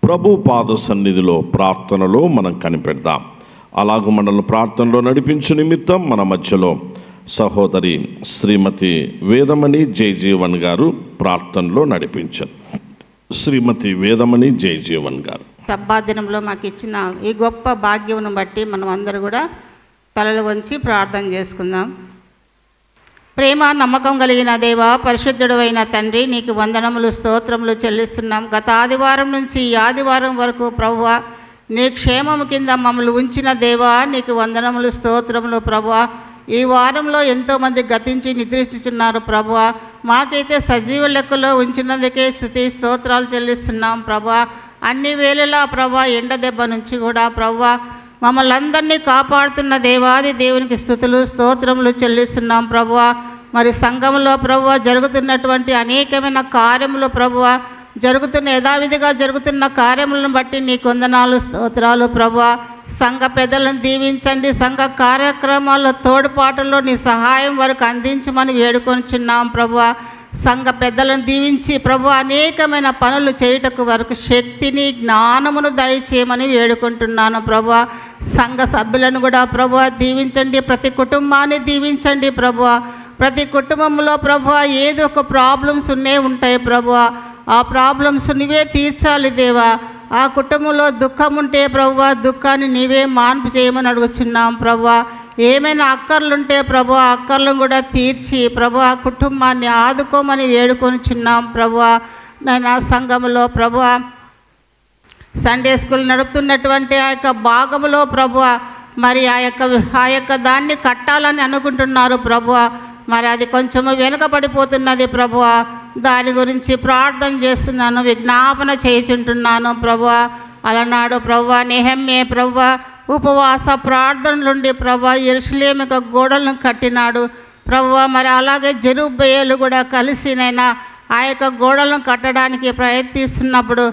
ప్రభు పాద సన్నిధిలో ప్రార్థనలో మనం కనిపెడదాం. అలాగూ మనల్ని ప్రార్థనలో నడిపించు నిమిత్తం మన మధ్యలో సహోదరి శ్రీమతి వేదమణి జయజీవన్ గారు ప్రార్థనలో నడిపించారు. శ్రీమతి వేదమణి జయజీవన్ గారు. సబ్బాదినంలో మాకు ఇచ్చిన ఈ గొప్ప భాగ్యమును బట్టి మనం అందరూ కూడా తలలు వంచి ప్రార్థన చేసుకుందాం. ప్రేమ నమ్మకం కలిగిన దేవా, పరిశుద్ధుడు అయిన తండ్రి, నీకు వందనములు స్తోత్రములు చెల్లిస్తున్నాం. గత ఆదివారం నుంచి ఈ ఆదివారం వరకు ప్రభువా, నీ క్షేమము కింద మమ్మల్ని ఉంచిన దేవా, నీకు వందనములు స్తోత్రములు ప్రభువా. ఈ వారంలో ఎంతోమంది గతించి నిద్రిస్తున్నారు ప్రభువా, మాకైతే సజీవ లెక్కలో ఉంచినందుకే స్తుతి స్తోత్రాలు చెల్లిస్తున్నాం ప్రభువా. అన్ని వేళలా ప్రభువా, ఎండ దెబ్బ నుంచి కూడా ప్రభువా మమ్మల్ని అందరినీ కాపాడుతున్న దేవాది దేవునికి స్తుతులు స్తోత్రములు చెల్లిస్తున్నాం ప్రభువా. మరి సంఘంలో ప్రభువా జరుగుతున్నటువంటి అనేకమైన కార్యములు ప్రభువా, యథావిధిగా జరుగుతున్న కార్యములను బట్టి నీకు వందనాలు స్తోత్రాలు ప్రభువా. సంఘ పెద్దలను దీవించండి, సంఘ కార్యక్రమాల్లో తోడ్పాటులో నీ సహాయం వరకు అందించమని వేడుకొనిచున్నాం ప్రభువా. సంఘ పెద్దలను దీవించి ప్రభు అనేకమైన పనులు చేయుటకు వరకు శక్తిని జ్ఞానమును దయచేయమని వేడుకుంటున్నాను ప్రభువా. సంఘ సభ్యులను కూడా ప్రభువా దీవించండి, ప్రతి కుటుంబాన్ని దీవించండి ప్రభువా. ప్రతి కుటుంబంలో ప్రభువా ఏదో ఒక ప్రాబ్లమ్స్ ఉంటాయి ప్రభువా, ఆ ప్రాబ్లమ్స్ నీవే తీర్చాలి దేవా. ఆ కుటుంబంలో దుఃఖం ఉంటే ప్రభువా, దుఃఖాన్ని నీవే మాన్పు చేయమని అడుగుచున్నాం ప్రభువా. ఏమైనా అక్కర్లుంటే ప్రభు ఆ అక్కర్లను కూడా తీర్చి ప్రభు ఆ కుటుంబాన్ని ఆదుకోమని వేడుకొనిచున్నాం ప్రభువా. నేను ఆ సంఘంలో ప్రభు సండే స్కూల్ నడుపుతున్నటువంటి ఆ యొక్క భాగంలో ప్రభువా, మరి ఆ యొక్క దాన్ని కట్టాలని అనుకుంటున్నారు ప్రభువా. మరి అది కొంచెము వెనుకబడిపోతున్నది ప్రభువా. దాని గురించి ప్రార్థన చేస్తున్నాను, విజ్ఞాపన చేయుచుంటున్నాను ప్రభువా. అలనాడు ప్రభువా నెహెమ్యా ప్రభువా ఉపవాస ప్రార్థన నుండి ప్రభువా యెరూషలేము గోడలను కట్టినాడు ప్రభువా. మరి అలాగే జెరుబ్బయలు కూడా కలిసినైనా ఆ యొక్క గోడలను కట్టడానికి ప్రయత్నిస్తున్నప్పుడు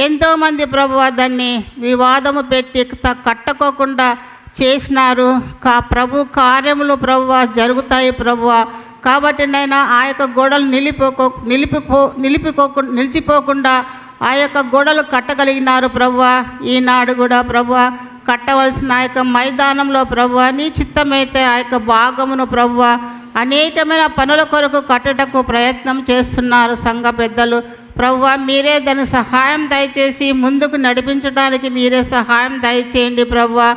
ఎంతోమంది ప్రభువా దాన్ని వివాదము పెట్టి కట్టుకోకుండా చేసినారు. ప్రభు కార్యములు ప్రభువా జరుగుతాయి ప్రభువా. కాబట్టి నైనా ఆ యొక్క గోడలు నిలిచిపోకుండా ఆ యొక్క గోడలు కట్టగలిగినారు ప్రభువా. ఈనాడు కూడా ప్రభువా కట్టవలసిన ఆ యొక్క మైదానంలో ప్రభువా నీ చిత్తమైతే ఆ యొక్క భాగమును ప్రభువా అనేకమైన పనుల కొరకు కట్టుటకు ప్రయత్నం చేస్తున్నారు సంఘ పెద్దలు ప్రభువా. మీరే దాని సహాయం దయచేసి ముందుకు నడిపించడానికి మీరే సహాయం దయచేయండి ప్రభువా.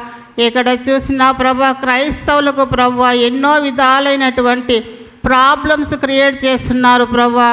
ఎక్కడ చూసినా ప్రభువా క్రైస్తవులకు ప్రభువా ఎన్నో విధాలైనటువంటి ప్రాబ్లమ్స్ క్రియేట్ చేస్తున్నారు ప్రభువా.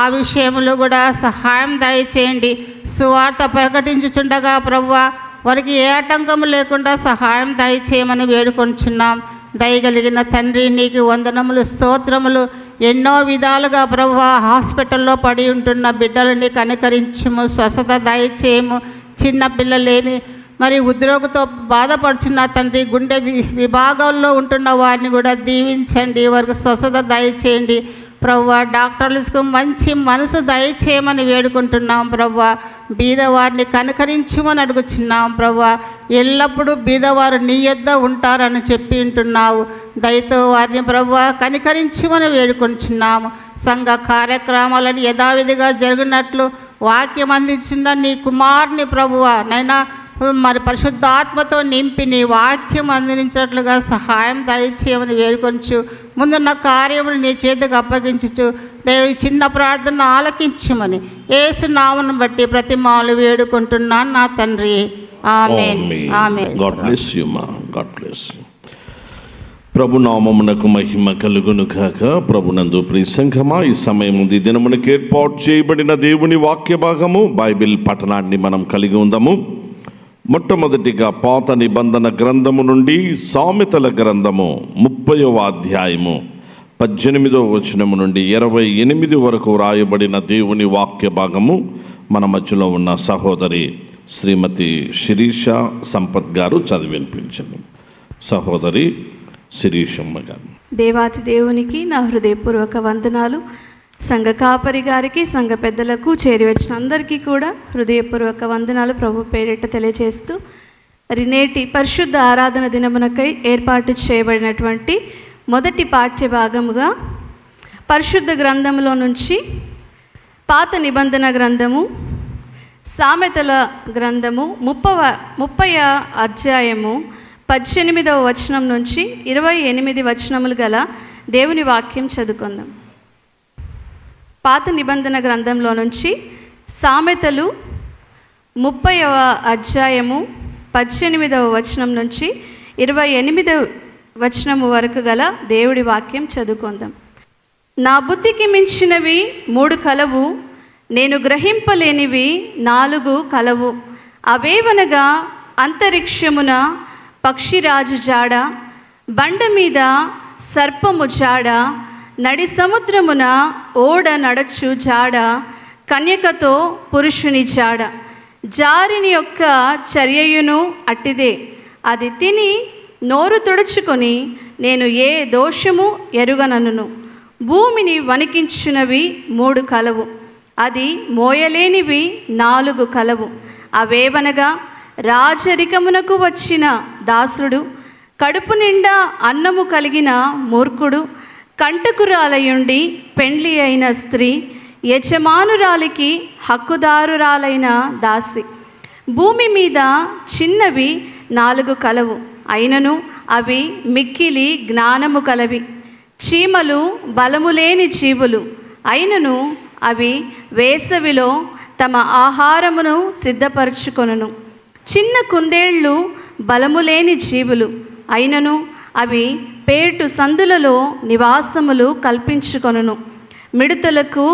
ఆ విషయంలో కూడా సహాయం దయచేయండి. సువార్త ప్రకటించుచుండగా ప్రభువా వారికి ఏ ఆటంకం లేకుండా సహాయం దయచేయమని వేడుకొంచున్నాం. దయగలిగిన తండ్రి నీకు వందనములు స్తోత్రములు. ఎన్నో విధాలుగా ప్రభువా హాస్పిటల్లో పడి ఉంటున్న బిడ్డలని కనికరించము, స్వస్థత దయచేయము. చిన్న పిల్లలేమి మరి ఉద్యోగంతో బాధపడుచున్న తండ్రి, గుండె విభాగంలో ఉంటున్న వారిని కూడా దీవించండి, వారికి స్వస్థత దయచేయండి ప్రభువా. డాక్టర్లకు మంచి మనసు దయచేయమని వేడుకుంటున్నాం ప్రభువా. బీదవారిని కనికరించమని అడుగుచున్నాం ప్రభువా. ఎల్లప్పుడూ బీదవారు నీ యొద్ద ఉంటారని చెప్పి ఉంటున్నావు. దయతో వారిని ప్రభువా కనికరించమని వేడుకుంటున్నాము. సంఘ కార్యక్రమాలను యథావిధిగా జరిగినట్లు వాక్యం అందించిన నీ కుమారుని ప్రభువా నైనా మరి పరిశుద్ధాత్మతో నింపి నీ వాక్యం అందించినట్లుగా సహాయం దయచేయమని వేడుకొంచు. ముందున్న కార్యములు నీ చేతికి అప్పగించు. దేవి చిన్న ప్రార్థన ఆలకించమని యేసు నామమును బట్టి ప్రతిమాలు వేడుకుంటున్నాను నా తండ్రి. ఆమేన్. ఆమేన్. గాడ్ బ్లెస్ యు మా. God bless you. ప్రభు నామమునకు మహిమ కలుగును గాక. ప్రభునందు ప్రియ సంఘమా, ఈ సమయం ఈ దినమునకు ఏర్పాటు చేయబడిన దేవుని వాక్య భాగము బైబిల్ పఠనాన్ని మనం కలిగి ఉందాము. మొట్టమొదటిగా పాత నిబంధన గ్రంథము నుండి సామెతల గ్రంథము 30వ అధ్యాయము 18వ వచనము నుండి 28 వరకు వ్రాయబడిన దేవుని వాక్య భాగము మన మధ్యలో ఉన్న సహోదరి శ్రీమతి శిరీష సంపత్ గారు చదివినిపించండి. సహోదరి శిరీషమ్మ గారు. దేవాతి దేవునికి నా హృదయపూర్వక వందనాలు. సంఘ కాపరి గారికి, సంఘ పెద్దలకు, చేరి వచ్చిన అందరికీ కూడా హృదయపూర్వక వందనాలు ప్రభు పేరిట తెలియజేస్తూ, నేటి పరిశుద్ధ ఆరాధన దినమునకై ఏర్పాటు చేయబడినటువంటి మొదటి పాఠ్య భాగముగా పరిశుద్ధ గ్రంథంలో నుంచి పాత నిబంధన గ్రంథము సామెతల గ్రంథము 30వ అధ్యాయము 18వ వచనం నుంచి 28 వచనములు గల దేవుని వాక్యం చదువుకుందాం. పాత నిబంధన గ్రంథంలో నుంచి సామెతలు 30వ అధ్యాయము 18వ వచనం నుంచి 28వ వచనము వరకు గల దేవుడి వాక్యం చదువుకుందాం. నా బుద్ధికి మించినవి 3 కలవు, నేను గ్రహింపలేనివి 4 కలవు. అవేవనగా అంతరిక్షమున పక్షిరాజు జాడ, బండ మీద సర్పము జాడ, నడి సముద్రమున ఓడ నడచు జాడ, కన్యకతో పురుషుని జాడ. జారిని యొక్క చర్యయును అట్టిదే, అది తిని నోరు తుడుచుకొని నేను ఏ దోషము ఎరుగనను. భూమిని వణికించునవి 3 కలవు, అది మోయలేనివి 4 కలవు. అవేవనగా రాజరికమునకు వచ్చిన దాసుడు, కడుపు నిండా అన్నము కలిగిన మూర్ఖుడు, కంటకురాలయుండి పెండ్లి అయిన స్త్రీ, యజమానురాలికి హక్కుదారురాలైన దాసి. భూమి మీద చిన్నవి 4 కలవు, అయినను అవి మిక్కిలి జ్ఞానము కలవి. చీమలు బలములేని జీవులు, అయినను అవి వేసవిలో తమ ఆహారమును సిద్ధపరచుకొనును. చిన్న కుందేళ్ళు బలములేని జీవులు, అయినను అవి పేటు సందులలో నివాసములు కల్పించుకొనును. మిడతలకు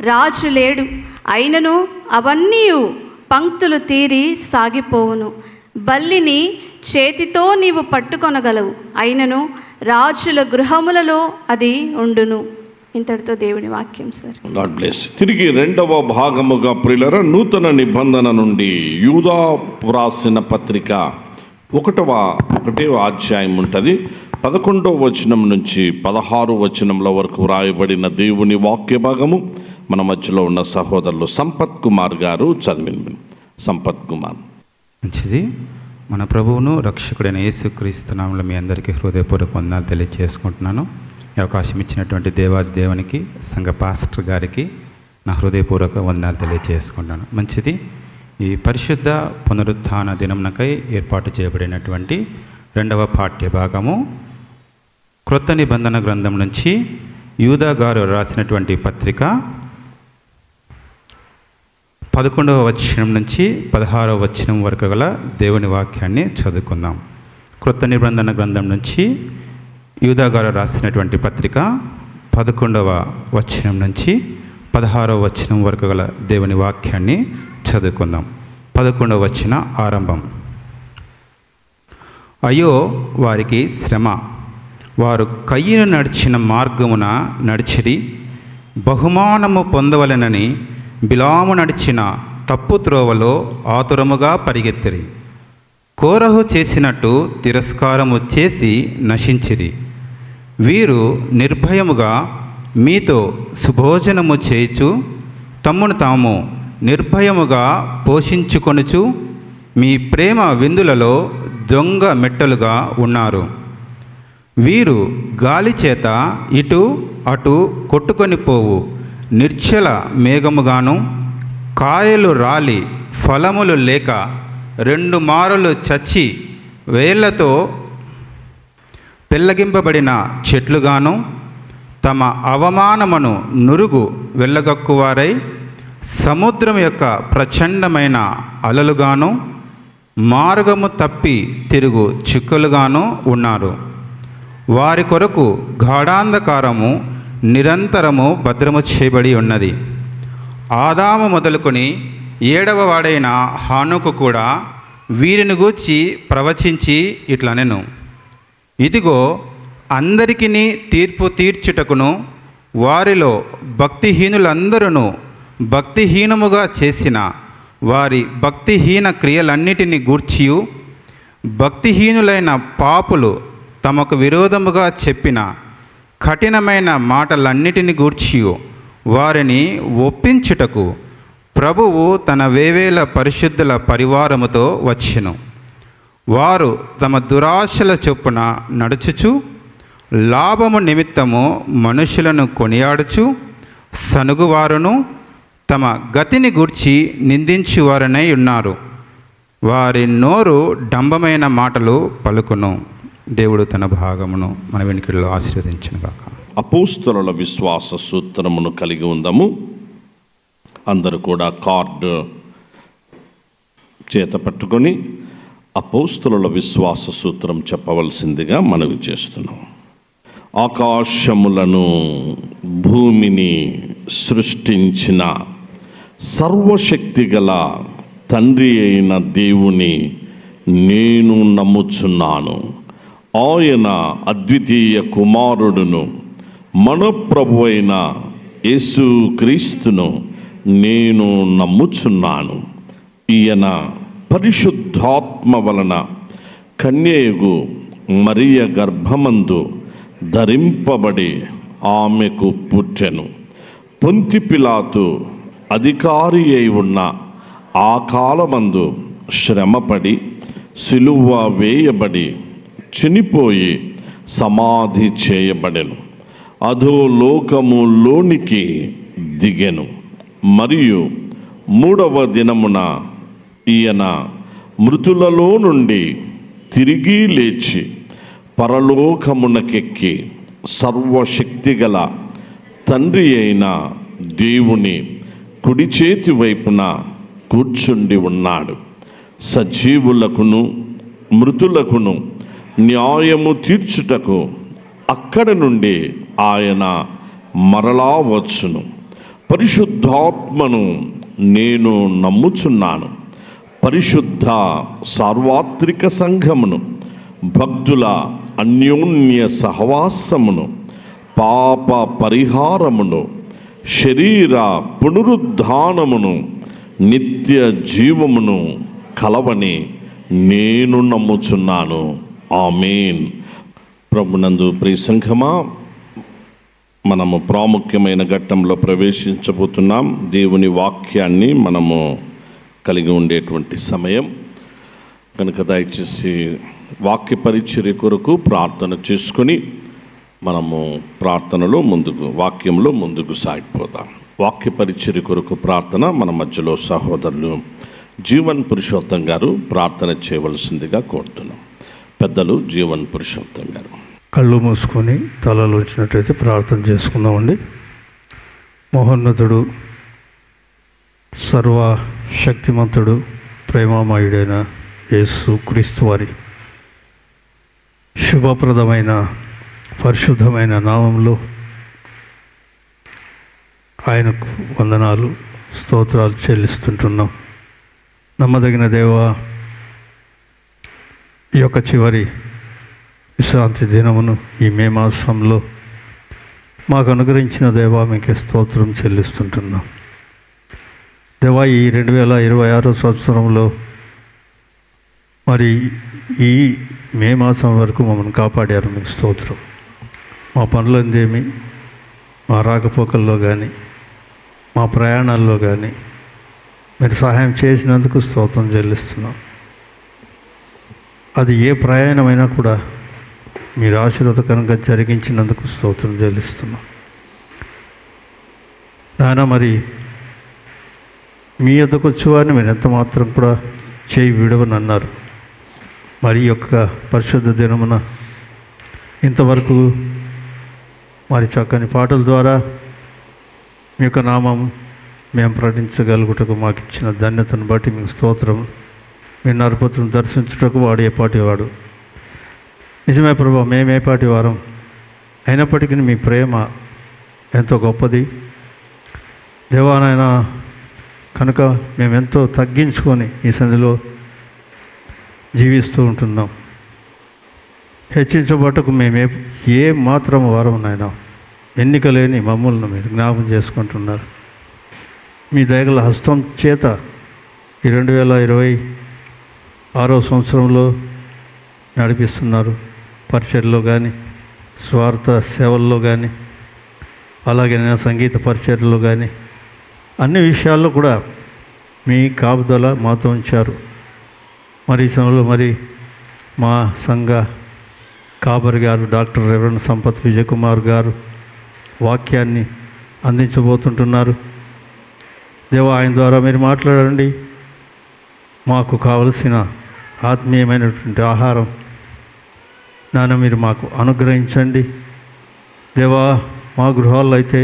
రాజు లేడు, అయినను అవన్నీ పంక్తులు తీరి సాగిపోవును. బల్లిని చేతితో నీవు పట్టుకొనగలవు, అయినను రాజుల గృహములలో అది ఉండును. ఇంతటితో దేవుని వాక్యం సార్. God bless. తిరిగి 2వ భాగముగా ప్రియులారా, నూతన నిబంధన నుండి యూదా రాసిన పత్రిక 1వ అధ్యాయం ఉంటుంది. 11వ వచనం నుంచి 16వ వచనంలో వరకు వ్రాయబడిన దేవుని వాక్య భాగము మన మధ్యలో ఉన్న సహోదరులు సంపత్ కుమార్ గారు చదివిన. సంపత్ కుమార్. మంచిది. మన ప్రభువును రక్షకుడైన యేసుక్రీస్తు నామములో మీ అందరికీ హృదయపూర్వక వందనాలు తెలియజేసుకుంటున్నాను. ఈ అవకాశం ఇచ్చినటువంటి దేవునికి, సంఘ పాస్టర్ గారికి నా హృదయపూర్వక వందనాలు తెలియజేసుకుంటున్నాను. మంచిది. ఈ పరిశుద్ధ పునరుత్థాన దినమునకై ఏర్పాటు చేయబడినటువంటి 2వ పాఠ్య భాగము క్రొత్త నిబంధన గ్రంథం నుంచి యూదా గారు రాసినటువంటి పత్రిక 11వ వచనం నుంచి 16వ వచనం వరకు గల దేవుని వాక్యాన్ని చదువుకుందాం. క్రొత్త నిబంధన గ్రంథం నుంచి యూదా గారు రాసినటువంటి పత్రిక 11వ వచనం నుంచి 16వ వచనం వరకు గల దేవుని వాక్యాన్ని చదువుకుందాం. 11వ వచన ఆరంభం. అయ్యో వారికి శ్రమ, వారు కయ్యను నడిచిన మార్గమున నడిచిరి, బహుమానము పొందవలెనని బిలాము నడిచిన తప్పు త్రోవలో ఆతురముగా పరిగెత్తిరి. కోరహు చేసినట్టు తిరస్కారము చేసి నశించిరి. వీరు నిర్భయముగా మీతో సుభోజనము చేయుచు తమ్మును తాము నిర్భయముగా పోషించుకొనుచు మీ ప్రేమ విందులలో దొంగ మెట్టలుగా ఉన్నారు. వీరు గాలి చేత ఇటు అటు కొట్టుకొని పోవు నిర్చల మేఘముగాను, కాయలు రాలి ఫలములు లేక 2 మారులు చచ్చి వేళ్లతో పెళ్ళగింపబడిన చెట్లుగాను, తమ అవమానమును నురుగు వెళ్ళగక్కువారై సముద్రం యొక్క ప్రచండమైన అలలుగాను, మార్గము తప్పి తిరుగు చిక్కులుగాను ఉన్నారు. వారి కొరకు గాఢాంధకారము నిరంతరము భద్రము చేయబడి ఉన్నది. ఆదాము మొదలుకొని 7వ వాడైన హానుకు కూడా వీరిని గూర్చి ప్రవచించి ఇట్లనెను, ఇదిగో అందరికీ తీర్పు తీర్చుటకును వారిలో భక్తిహీనులందరూ భక్తిహీనముగా చేసిన వారి భక్తిహీన క్రియలన్నిటిని గూర్చియు, భక్తిహీనులైన పాపులు తమకు విరోధముగా చెప్పిన కఠినమైన మాటలన్నిటిని గూర్చియు వారిని ఒప్పించుటకు ప్రభువు తన వేవేల పరిశుద్ధుల పరివారముతో వచ్చెను. వారు తమ దురాశల చొప్పున నడుచుచు లాభము నిమిత్తము మనుషులను కొనియాడుచు సనుగువారును తమ గతిని గూర్చి నిందించువారనై ఉన్నారు. వారి నోరు డంబమైన మాటలు పలుకును. దేవుడు తన భాగమును మన వెనుకల్లో ఆశీర్వదించునుగాక. అపోస్తలుల విశ్వాస సూత్రమును కలిగి ఉందాము. అందరూ కూడా కార్డు చేత పట్టుకొని అపోస్తలుల విశ్వాస సూత్రం చెప్పవలసిందిగా మనవి చేస్తున్నాం. ఆకాశములను భూమిని సృష్టించిన సర్వశక్తిగల తండ్రి అయిన దేవుని నేను నమ్ముచున్నాను. ఆయన అద్వితీయ కుమారుడును మన ప్రభు అయిన యేసుక్రీస్తును నేను నమ్ముచున్నాను. ఈయన పరిశుద్ధాత్మ వలన కన్యయగు మరియ గర్భమందు ధరింపబడి ఆమెకు పుట్టెను. పొంతి పిలాతు అధికారి అయి ఉన్న ఆ కాలమందు శ్రమపడి సిలువ వేయబడి చనిపోయి సమాధి చేయబడెను. అధోలోకములోనికి దిగెను. మరియు మూడవ దినమున ఈయన మృతులలో నుండి తిరిగి లేచి పరలోకమునకెక్కి సర్వశక్తిగల తండ్రి అయిన దేవుని కుడి చేతి వైపున కూర్చుండి ఉన్నాడు. సజీవులకును మృతులకును న్యాయము తీర్చుటకు అక్కడ నుండి ఆయన మరలా వచ్చును. పరిశుద్ధాత్మను నేను నమ్ముచున్నాను. పరిశుద్ధ సార్వత్రిక సంఘమును, భక్తుల అన్యోన్య సహవాసమును, పాప పరిహారమును, శరీర పునరుద్ధానమును, నిత్య జీవమును కలవని నేను నమ్ముచున్నాను. ఆమేన్. ప్రభునందు ప్రియ సంఘమా, మనము ప్రాముఖ్యమైన ఘట్టంలో ప్రవేశించబోతున్నాం. దేవుని వాక్యాన్ని మనము కలిగి ఉండేటువంటి సమయం కనుక దయచేసి వాక్య పరిచర్య కొరకు ప్రార్థన చేసుకొని మనము ప్రార్థనలో వాక్యంలో ముందుకు సాగిపోదాం. వాక్య పరిచర్య కొరకు ప్రార్థన మన మధ్యలో సహోదరులు జీవన్ పురుషోత్తం గారు ప్రార్థన చేయవలసిందిగా కోరుతున్నాం. పెద్దలు జీవన్ పురుషోత్తం గారు. కళ్ళు మూసుకొని తలలు వచ్చినట్టయితే ప్రార్థన చేసుకుందామండి. మహోన్నతుడు, సర్వశక్తిమంతుడు, ప్రేమామయుడైన యేసు క్రీస్తు వారి శుభప్రదమైన పరిశుద్ధమైన నామంలో ఆయనకు వందనాలు, స్తోత్రాలు చెల్లిస్తుంటున్నాం. నమ్మదగిన దేవా, ఈ యొక్క చివరి విశ్రాంతి దినమును ఈ మే మాసంలో మాకు అనుగ్రహించిన దేవా, మీకే స్తోత్రం చెల్లిస్తుంటున్నాం. దేవా, ఈ 2026 సంవత్సరంలో మరి ఈ మే మాసం వరకు మమ్మల్ని కాపాడారు, మీకు స్తోత్రం. మా పనులందేమి, మా రాకపోకల్లో కానీ, మా ప్రయాణాల్లో కానీ మీరు సహాయం చేసినందుకు స్తోత్రం చెల్లిస్తున్నాం. అది ఏ ప్రయాణమైనా కూడా మీరు ఆశీర్వాదకరంగా జరిగించినందుకు స్తోత్రం చెల్లిస్తున్నాం. నాయన, మరి మీ యొద్దకు వచ్చేవారిని మీరు ఎంత మాత్రం కూడా చేయి విడవని అన్నారు. మరి యొక్క పరిశుద్ధ దినమున ఇంతవరకు మరి చక్కని పాటల ద్వారా మీ యొక్క నామం మేము ప్రకటించగలుగుటకు మాకు ఇచ్చిన ధన్యతను బట్టి మీకు స్తోత్రం. మీ నరపతులను దర్శించుటకు వాడు ఏపాటి వాడు. నిజమే ప్రభా, మేమేపాటి వారం అయినప్పటికీ మీ ప్రేమ ఎంతో గొప్పది దేవానైనా. కనుక మేమెంతో తగ్గించుకొని ఈ సంధిలో జీవిస్తూ ఉంటున్నాం. హెచ్చించబట్టకు మేము ఏ మాత్రం వారం నాయన, ఎన్నిక లేని మమ్మల్ని మీరు జ్ఞాపకం చేసుకుంటున్నారు. మీ దయగల హస్తం చేత ఈ 2026 సంవత్సరంలో నడిపిస్తున్నారు. పరిచర్లో కానీ, స్వార్థ సేవల్లో కానీ, అలాగే సంగీత పరిచర్లో కానీ, అన్ని విషయాల్లో కూడా మీ కాపుదల మాతో ఉంచారు. మరి ఈ సమయంలో మరి మా సంఘ కాపరి గారు డాక్టర్ రెవరెండ్ సంపత్ విజయకుమార్ గారు వాక్యాన్ని అందించబోతుంటున్నారు. దేవా, ఆయన ద్వారా మీరు మాట్లాడండి. మాకు కావలసిన ఆత్మీయమైనటువంటి ఆహారం నాన్న మీరు మాకు అనుగ్రహించండి. దేవా, మా గృహాల్లో అయితే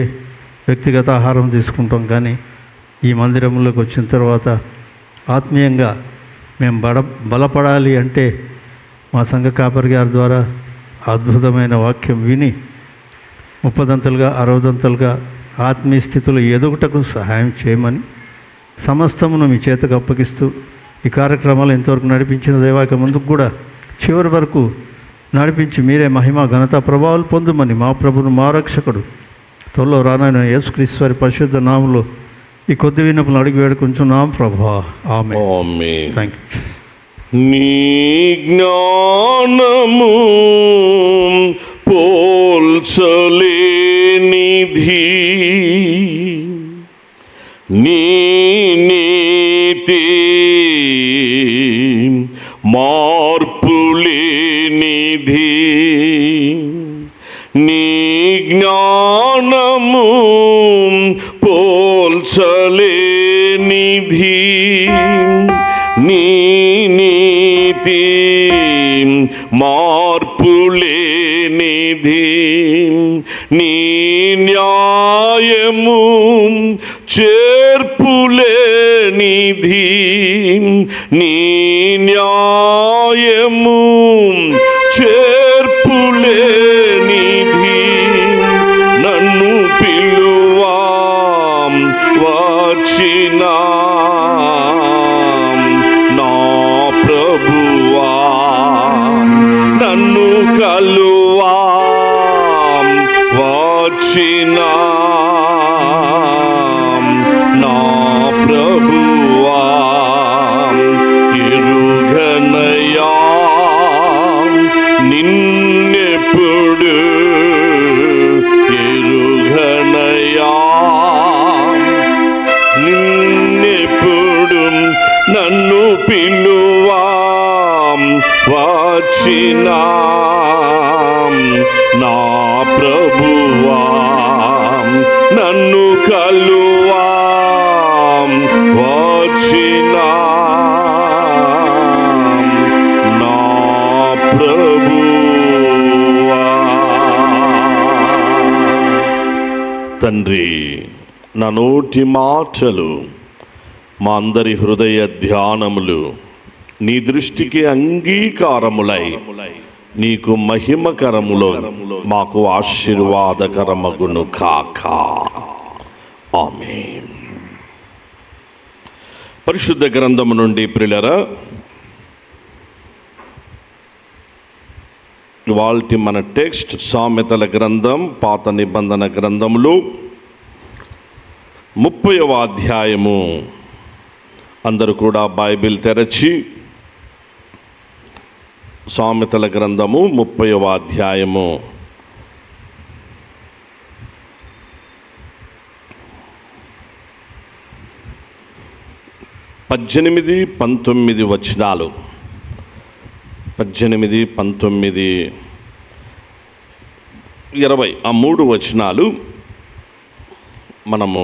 వ్యక్తిగత ఆహారం తీసుకుంటాం, కానీ ఈ మందిరంలోకి వచ్చిన తర్వాత ఆత్మీయంగా మేము బలపడాలి అంటే మా సంఘ కాపరి గారి ద్వారా అద్భుతమైన వాక్యం విని 30దంతలుగా 60దంతలుగా ఆత్మీయ స్థితిలో ఎదుగుటకు సహాయం చేయమని సమస్తమును మీ చేతకు అప్పగిస్తూ ఈ కార్యక్రమాలు ఇంతవరకు నడిపించిన దేవాకి ముందుకు కూడా చివరి వరకు నడిపించి మీరే మహిమ ఘనత ప్రభావాలు పొందుమని మా ప్రభును మా రక్షకుడు త్వరలో రానైన యేసుక్రీస్తు వారి పరిశుద్ధ నామములో ఈ కొద్ది విన్నపులు అడిగి వేడుకుంటున్నాం ప్రభా. ఆమేన్. Thank you. నీ జ్ఞానము పోల్చలేనిధి, నీ నీతి మార్పులేనిధి, నీ జ్ఞానము పోల్చలేనిధి, నీ నీతి మార్పులేనిధి, నీ న్యాయము చేర్పులేనిధి, నీ న్యాయము చేర్పులేనిధి, నన్ను పిలువా వచ్చినా నా ప్రభువా, నన్ను కలువా వచ్చినా నా ప్రభువా, ఎరుగనయా నిన్నెప్పుడు, ఎరుగనయా నిన్నెప్పుడు, నన్ను పిలువా వచ్చినా నా ప్రభువా, నన్ను కలువా వచ్చినా నా ప్రభువా. తండ్రి, నా నోటి మాటలు మా అందరి హృదయ ధ్యానములు నీ దృష్టికి అంగీకారములై నీకు మహిమకరములో మాకు ఆశీర్వాదకరమగును కాక. ఆమేన్. పరిశుద్ధ గ్రంథము నుండి ప్రియులారా, ఇవాల్టి మన టెక్స్ట్ సామెతల గ్రంథం పాత నిబంధన గ్రంథములు 30వ అధ్యాయము. అందరూ కూడా బైబిల్ తెరచి సామెతల గ్రంథము 30వ అధ్యాయము 18, 19 వచనాలు. 18, 19, 20 ఆ 3 వచనాలు మనము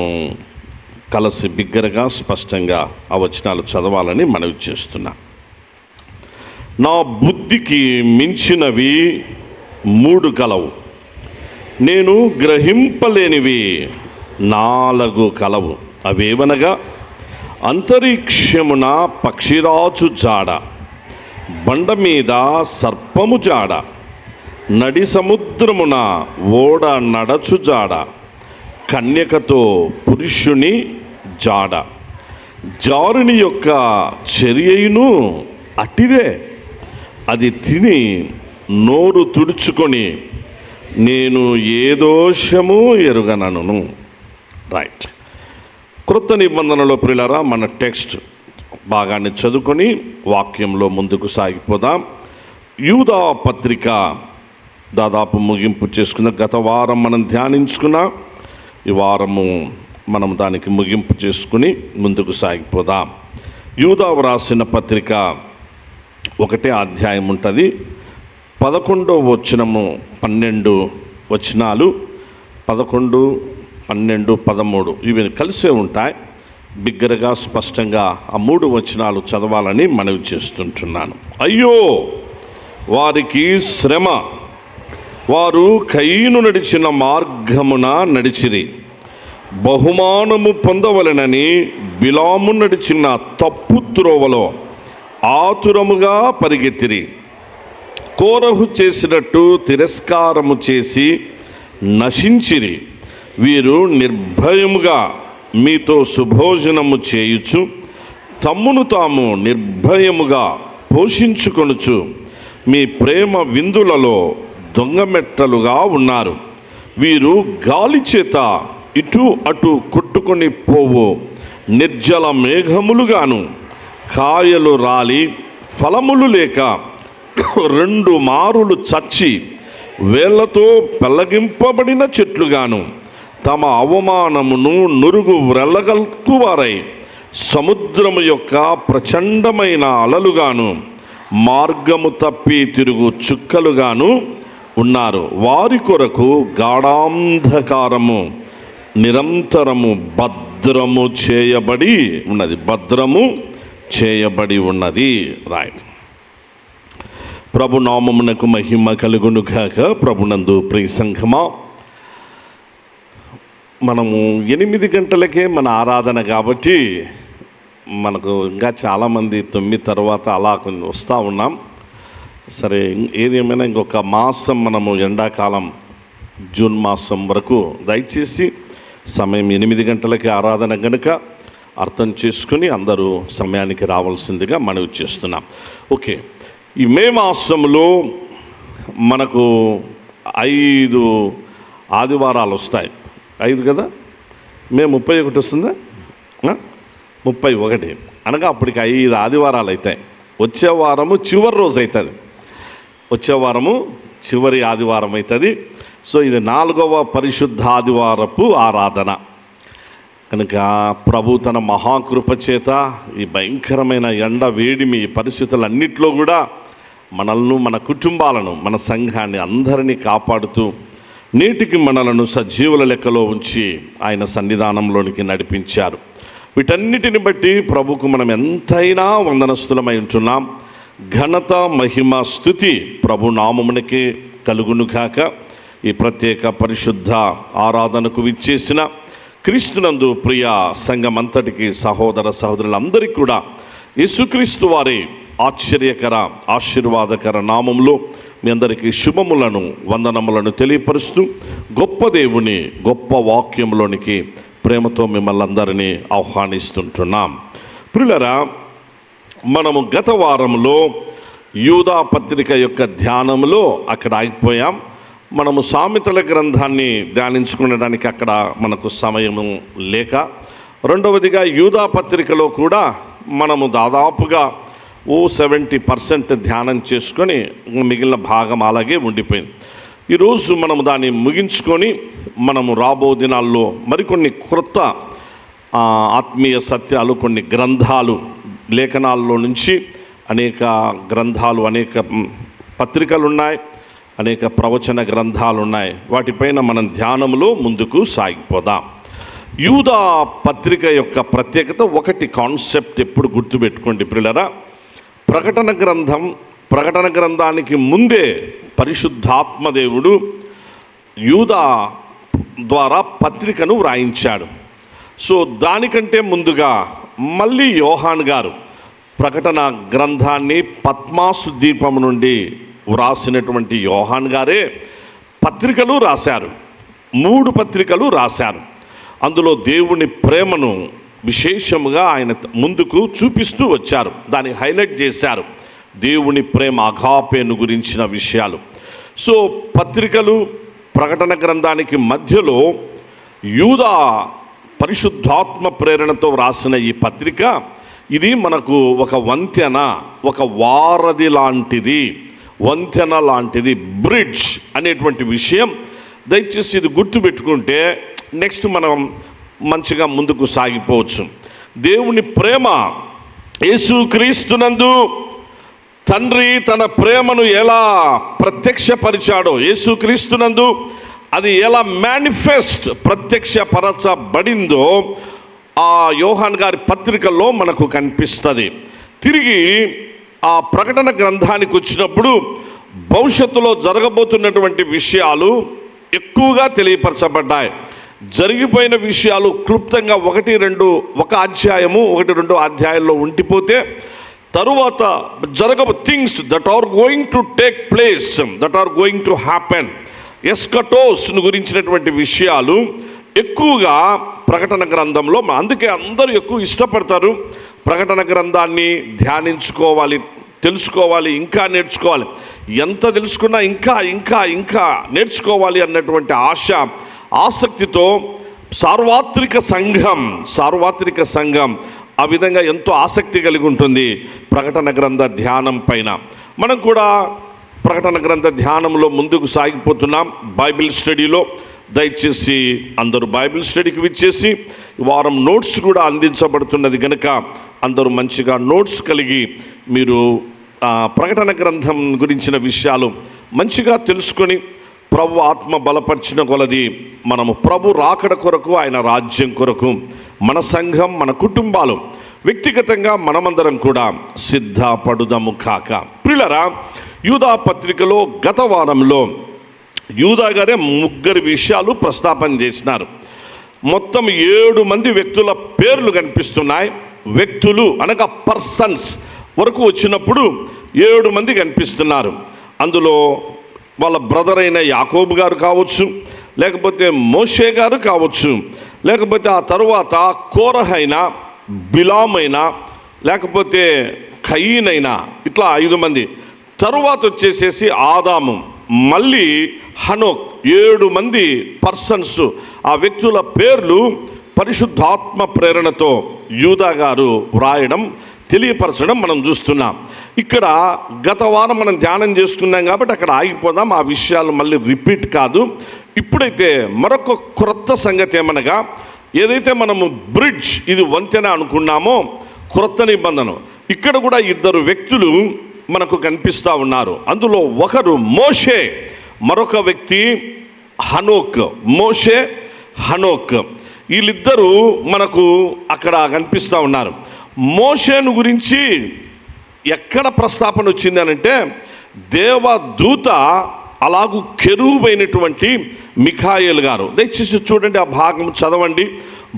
కలిసి బిగ్గరగా స్పష్టంగా ఆ వచనాలు చదవాలని మనవి చేస్తున్నా. నా బుద్ధికి మించినవి 3 కలవు, నేను గ్రహింపలేనివి 4 కలవు. అవేవనగా అంతరిక్షమున పక్షిరాజు జాడ, బండ మీద సర్పము జాడ, నడి సముద్రమున ఓడ నడచు జాడ, కన్యకతో పురుషుని జాడ, జారుని యొక్క చర్యయును అట్టిదే, అది తిని నోరు తుడుచుకొని నేను ఏ దోషము ఎరుగనను. రైట్. క్రొత్త నిబంధనలో ప్రియులారా, మన టెక్స్ట్ భాగాన్ని చదువుకొని వాక్యంలో ముందుకు సాగిపోదాం. యూదా పత్రిక దాదాపు ముగింపు చేసుకున్న గత వారం మనం ధ్యానించుకున్న ఈ వారము మనం దానికి ముగింపు చేసుకుని ముందుకు సాగిపోదాం. యూదా వ్రాసిన పత్రిక 1వ అధ్యాయం ఉంటుంది. 11వ వచనము 12 వచనాలు, 11, 12, 13 ఇవి కలిసే ఉంటాయి. బిగ్గరగా స్పష్టంగా ఆ 3 వచనాలు చదవాలని మనవి చేస్తుంటున్నాను. అయ్యో వారికి శ్రమ, వారు కయీను నడిచిన మార్గమున నడిచిరి, బహుమానము పొందవలెనని బిలాము నడిచిన తప్పు త్రోవలో ఆతురముగా పరిగెత్తిరి. కోరహు చేసినట్టు తిరస్కారము చేసి నశించిరి. వీరు నిర్భయముగా మీతో సుభోజనము చేయుచు తమ్మును తాము నిర్భయముగా పోషించుకొనుచు మీ ప్రేమ విందులలో దొంగమెట్టలుగా ఉన్నారు. వీరు గాలి చేత ఇటు అటు కొట్టుకొని పోవు నిర్జల మేఘములుగాను, కాయలు రాలి ఫలములు లేక 2 మారులు చచ్చి వేళ్లతో పెళ్ళగింపబడిన చెట్లుగాను, తమ అవమానమును నురుగు వ్రెల్లగలుగువారై సముద్రము యొక్క ప్రచండమైన అలలుగాను, మార్గము తప్పి తిరుగు చుక్కలుగాను ఉన్నారు. వారి కొరకు గాఢాంధకారము నిరంతరము భద్రము చేయబడి ఉన్నది. భద్రము చేయబడి ఉన్నది. రైట్. ప్రభు నామమునకు మహిమ కలుగును గాక. ప్రభునందు ప్రియ సంఘమా, మనము 8 గంటలకే మన ఆరాధన కాబట్టి మనకు ఇంకా చాలామంది 9 తర్వాత అలా వస్తూ ఉన్నాం. సరే, ఏదేమైనా ఇంకొక మాసం మనము ఎండాకాలం జూన్ మాసం వరకు దయచేసి సమయం 8 గంటలకి ఆరాధన కనుక అర్థం చేసుకుని అందరూ సమయానికి రావాల్సిందిగా మనవి చేస్తున్నాం. ఓకే, ఈ మే మాసంలో మనకు 5 ఆదివారాలు వస్తాయి. 5 కదా, మే 31 వస్తుందా? 31 అనగా అప్పటికి 5 ఆదివారాలు అవుతాయి. వచ్చే వారము చివరి రోజు అవుతుంది. వచ్చే వారము చివరి ఆదివారం అవుతుంది. సో ఇది 4వ పరిశుద్ధ ఆదివారపు ఆరాధన కనుక ప్రభు తన మహాకృప చేత ఈ భయంకరమైన ఎండ వేడిమి పరిస్థితులన్నిట్లో కూడా మనల్ని, మన కుటుంబాలను, మన సంఘాన్ని అందరినీ కాపాడుతూ నేటికి మనలను సజీవుల లెక్కలో ఉంచి ఆయన సన్నిధానంలోనికి నడిపించారు. వీటన్నిటిని బట్టి ప్రభుకు మనం ఎంతైనా వందనస్తులమై ఉంటున్నాం. ఘనత, మహిమ, స్తుతి ప్రభు నామమునకే కలుగును కాక. ఈ ప్రత్యేక పరిశుద్ధ ఆరాధనకు విచ్చేసిన క్రీస్తునందు ప్రియ సంఘమంతటికి, సహోదర సహోదరులందరికీ కూడా యేసుక్రీస్తు వారి ఆశ్చర్యకర ఆశీర్వాదకర నామములో మీ అందరికీ శుభములను, వందనములను తెలియపరుస్తూ గొప్ప దేవుని గొప్ప వాక్యంలోనికి ప్రేమతో మిమ్మల్ని అందరినీ ఆహ్వానిస్తుంటున్నాం. ప్రియులారా, మనము గత వారంలో యూదా పత్రిక యొక్క ధ్యానంలో అక్కడ ఆగిపోయాం. మనము సామెతల గ్రంథాన్ని ధ్యానించుకునడానికి అక్కడ మనకు సమయము లేక, రెండవదిగా యూదా పత్రికలో కూడా మనము దాదాపుగా 70% ధ్యానం చేసుకొని మిగిలిన భాగం అలాగే ఉండిపోయింది. ఈరోజు మనము దాన్ని ముగించుకొని మనము రాబో దినాల్లో మరికొన్ని క్రొత్త ఆత్మీయ సత్యాలు, కొన్ని గ్రంథాలు, లేఖనాల్లో నుంచి అనేక గ్రంథాలు, అనేక పత్రికలు ఉన్నాయి, అనేక ప్రవచన గ్రంథాలు ఉన్నాయి. వాటిపైన మనం ధ్యానంలో ముందుకు సాగిపోదాం. యూదా పత్రిక యొక్క ప్రత్యేకత ఒకటి కాన్సెప్ట్ ఎప్పుడు గుర్తుపెట్టుకోండి ప్రియులారా. ప్రకటన గ్రంథానికి ముందే పరిశుద్ధాత్మదేవుడు యూదా ద్వారా పత్రికను వ్రాయించాడు. సో దానికంటే ముందుగా మళ్ళీ యోహాన్ గారు ప్రకటన గ్రంథాన్ని పద్మాసు ద్వీపం నుండి వ్రాసినటువంటి యోహాన్ గారే పత్రికలు రాశారు. 3 పత్రికలు రాశారు. అందులో దేవుని ప్రేమను విశేషముగా ఆయన ముందుకు చూపిస్తూ వచ్చారు. దాన్ని హైలైట్ చేశారు, దేవుని ప్రేమ అగాపేను గురించిన విషయాలు. సో పత్రికలు, ప్రకటన గ్రంథానికి మధ్యలో యూదా పరిశుద్ధాత్మ ప్రేరణతో వ్రాసిన ఈ పత్రిక, ఇది మనకు ఒక వంతెన, ఒక వారధి లాంటిది, వంతెన లాంటిది, బ్రిడ్జ్ అనేటువంటి విషయం. దయచేసి ఇది గుర్తుపెట్టుకుంటే నెక్స్ట్ మనం మంచిగా ముందుకు సాగిపోవచ్చు. దేవుని ప్రేమ, యేసుక్రీస్తునందు తండ్రి తన ప్రేమను ఎలా ప్రత్యక్షపరిచాడో, యేసుక్రీస్తునందు అది ఎలా ప్రత్యక్షపరచబడిందో ఆ యోహాన్ గారి పత్రికల్లో మనకు కనిపిస్తుంది. తిరిగి ఆ ప్రకటన గ్రంథానికి వచ్చినప్పుడు భవిష్యత్తులో జరగబోతున్నటువంటి విషయాలు ఎక్కువగా తెలియపరచబడ్డాయి. జరిగిపోయిన విషయాలు క్లుప్తంగా 1-2 అధ్యాయాల్లో ఉండిపోతే తరువాత things that are going to take place, that are going to happen, ఎస్కటోస్ను గురించినటువంటి విషయాలు ఎక్కువగా ప్రకటన గ్రంథంలో. అందుకే అందరూ ఎక్కువ ఇష్టపడతారు ప్రకటన గ్రంథాన్ని ధ్యానించుకోవాలి, తెలుసుకోవాలి, ఇంకా నేర్చుకోవాలి. ఎంత తెలుసుకున్నా ఇంకా ఇంకా ఇంకా నేర్చుకోవాలి అన్నటువంటి ఆసక్తితో సార్వత్రిక సంఘం ఆ విధంగా ఎంతో ఆసక్తి కలిగి ఉంటుంది ప్రకటన గ్రంథ ధ్యానం పైన. మనం కూడా ప్రకటన గ్రంథ ధ్యానంలో ముందుకు సాగిపోతున్నాం బైబిల్ స్టడీలో. దయచేసి అందరూ బైబిల్ స్టడీకి విచ్చేసి వారం నోట్స్ కూడా అందించబడుతున్నది కనుక అందరూ మంచిగా నోట్స్ కలిగి మీరు ప్రకటన గ్రంథం గురించిన విషయాలు మంచిగా తెలుసుకొని ప్రభు ఆత్మ బలపరిచిన కొలది మనము ప్రభు రాకడ కొరకు, ఆయన రాజ్యం కొరకు మన సంఘం, మన కుటుంబాలు, వ్యక్తిగతంగా మనమందరం కూడా సిద్ధపడుదము కాక. ప్రియులారా, యూదా పత్రికలో గత వారంలో యూదా గారే 3 విషయాలు ప్రస్తాపన చేసినారు. మొత్తం 7 మంది వ్యక్తుల పేర్లు కనిపిస్తున్నాయి. వ్యక్తులు అనగా పర్సన్స్ వరకు వచ్చినప్పుడు 7 మంది కనిపిస్తున్నారు. అందులో వాళ్ళ బ్రదర్ అయిన యాకోబు గారు కావచ్చు, లేకపోతే మోషే గారు కావచ్చు, లేకపోతే ఆ తరువాత కోరహ్ అయినా, బిలామ్ అయినా, లేకపోతే కయీన్ అయినా, ఇట్లా 5 మంది. తరువాత వచ్చేసేసి ఆదాము, మళ్ళీ హనోక్. 7 మంది పర్సన్స్, ఆ వ్యక్తుల పేర్లు పరిశుద్ధాత్మ ప్రేరణతో యూదా గారు వ్రాయడం, తెలియపరచడం మనం చూస్తున్నాం. ఇక్కడ గత వారం మనం ధ్యానం చేసుకున్నాం కాబట్టి అక్కడ ఆగిపోదాం, ఆ విషయాలు మళ్ళీ రిపీట్ కాదు. ఇప్పుడైతే మరొక క్రొత్త సంగతి ఏమనగా, ఏదైతే మనము బ్రిడ్జ్, ఇది వంతెన అనుకున్నామో, క్రొత్త నిబంధన, ఇక్కడ కూడా 2 వ్యక్తులు మనకు కనిపిస్తూ ఉన్నారు. అందులో ఒకరు మోషే, మరొక వ్యక్తి హనోక్. మోషే, హనోక్, వీళ్ళిద్దరూ మనకు అక్కడ కనిపిస్తూ ఉన్నారు. మోషేను గురించి ఎక్కడ ప్రస్తాపన వచ్చింది అనంటే, దేవదూత అలాగూ కెరూబైనటువంటి మిఖాయేలు గారు. దయచేసి చూడండి, ఆ భాగం చదవండి.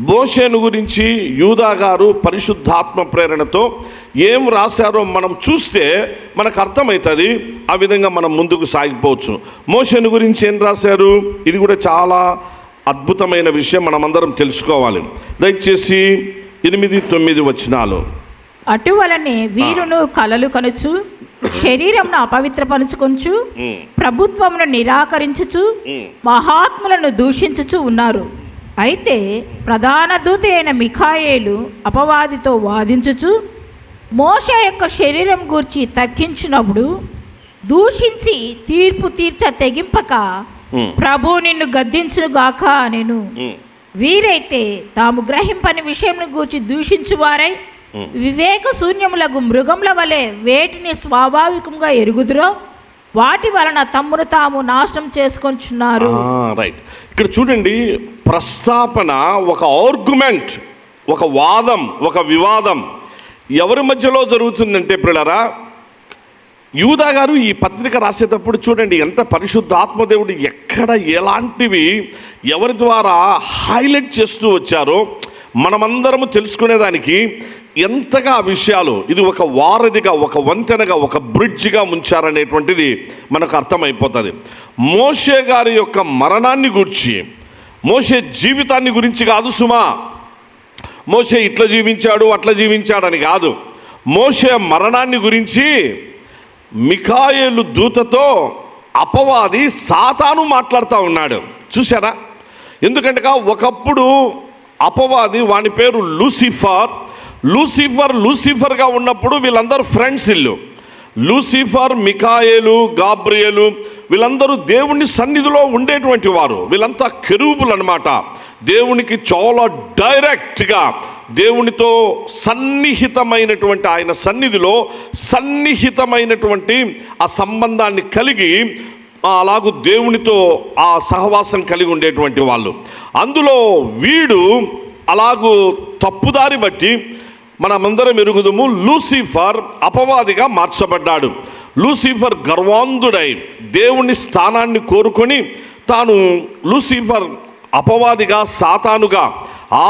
మోషేను గురించి యూదా గారు పరిశుద్ధాత్మ ప్రేరణతో ఏం రాశారో మనం చూస్తే మనకు అర్థమవుతుంది. ఆ విధంగా మనం ముందుకు సాగిపోవచ్చు. మోషేను గురించి ఏం రాశారు, ఇది కూడా చాలా అద్భుతమైన విషయం, మనమందరం తెలుసుకోవాలి. దయచేసి 8-9 వచనాలు. అటువలనే వీరును కలలు కనుచు, శరీరంను అపవిత్రపరుచుకొంచు, ప్రభుత్వమును నిరాకరించుచు, మహాత్ములను దూషించుచు ఉన్నారు. అయితే ప్రధాన దూత అయిన మిఖాయేలు అపవాదితో వాదించుచు, మోషే యొక్క శరీరం గూర్చి తగ్గించినప్పుడు దూషించి తీర్పు తీర్చ తెగింపక ప్రభు నిన్ను గద్దించుగాక నేను. వీరైతే తాము గ్రహింపని విషయం గూర్చి దూషించువారై వివేక శూన్యములకు మృగముల వలె వేటిని స్వాభావికంగా ఎరుగుదురో వాటి వలన తమ్మును తాము నాశనం చేసుకొంచున్నారు. రైట్, ఇక్కడ చూడండి, ప్రస్తాపన ఒక ఆర్గ్యుమెంట్, ఒక వాదం, ఒక వివాదం ఎవరి మధ్యలో జరుగుతుందంటే ప్రియులారా, యూదా గారు ఈ పత్రిక రాసేటప్పుడు చూడండి ఎంత పరిశుద్ధాత్మదేవుడు ఎక్కడ ఎలాంటివి ఎవరి ద్వారా హైలైట్ చేస్తూ వచ్చారో మనమందరము తెలుసుకునేదానికి ఎంతగా ఆ విషయాలు, ఇది ఒక వారధిగా, ఒక వంతెనగా, ఒక బ్రిడ్జిగా ఉంచారనేటువంటిది మనకు అర్థమైపోతుంది. మోషే గారి యొక్క మరణాన్ని గురించి, మోషే జీవితాన్ని గురించి కాదు సుమా. మోషే ఇట్లా జీవించాడు అట్లా జీవించాడని కాదు. మోషే మరణాన్ని గురించి మిఖాయేలు దూతతో అపవాది సాతాను మాట్లాడుతూ ఉన్నాడు. చూసారా? ఎందుకంటే ఒకప్పుడు అపవాది, వాని పేరు లూసిఫర్గా ఉన్నప్పుడు వీళ్ళందరూ ఫ్రెండ్స్. లూసిఫర్, మిఖాయేలు, గాబ్రియేలు వీళ్ళందరూ దేవుని సన్నిధిలో ఉండేటువంటి వారు. వీళ్ళంతా కెరూబులు అన్నమాట. దేవునికి చాలా డైరెక్ట్గా దేవునితో సన్నిహితమైనటువంటి, ఆయన సన్నిధిలో సన్నిహితమైనటువంటి ఆ సంబంధాన్ని కలిగి అలాగూ దేవునితో ఆ సహవాసం కలిగి ఉండేటువంటి వాళ్ళు. అందులో వీడు అలాగూ తప్పుదారి బట్టి మనమందరం ఎరుగుదుము, లూసిఫర్ అపవాదిగా మార్చబడ్డాడు. లూసిఫర్ గర్వాంధుడై దేవుని స్థానాన్ని కోరుకొని తాను లూసిఫర్ అపవాదిగా, సాతానుగా,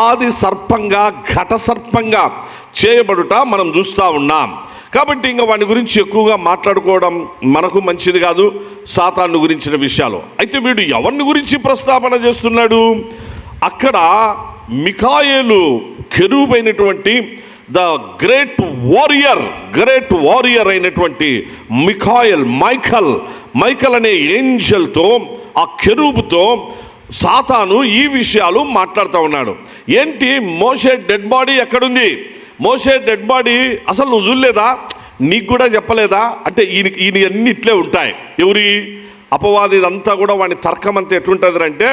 ఆది సర్పంగా, ఘట సర్పంగా చేయబడుట మనం చూస్తూ ఉన్నాం. కాబట్టి ఇంకా వాని గురించి ఎక్కువగా మాట్లాడుకోవడం మనకు మంచిది కాదు, సాతాను గురించిన విషయాలు. అయితే వీడు ఎవరిని గురించి ప్రస్తావన చేస్తున్నాడు? అక్కడ మిఖాయేలు కెరూబైనటువంటి ద గ్రేట్ వారియర్ అయినటువంటి మైకల్ అనే ఏంజల్తో, ఆ కెరూబుతో సాతాను ఈ విషయాలు మాట్లాడుతూ ఉన్నాడు. ఏంటి, మోషే డెడ్ బాడీ ఎక్కడుంది? మోషే డెడ్ బాడీ అసలు నువ్వు చూడలేదా? నీకు కూడా చెప్పలేదా? అంటే ఈయన అన్నీ ఇట్లే ఉంటాయి. ఎవరి అపవాది అంతా కూడా వాడి తర్కం అంతా ఎట్లుంటుంది అంటే,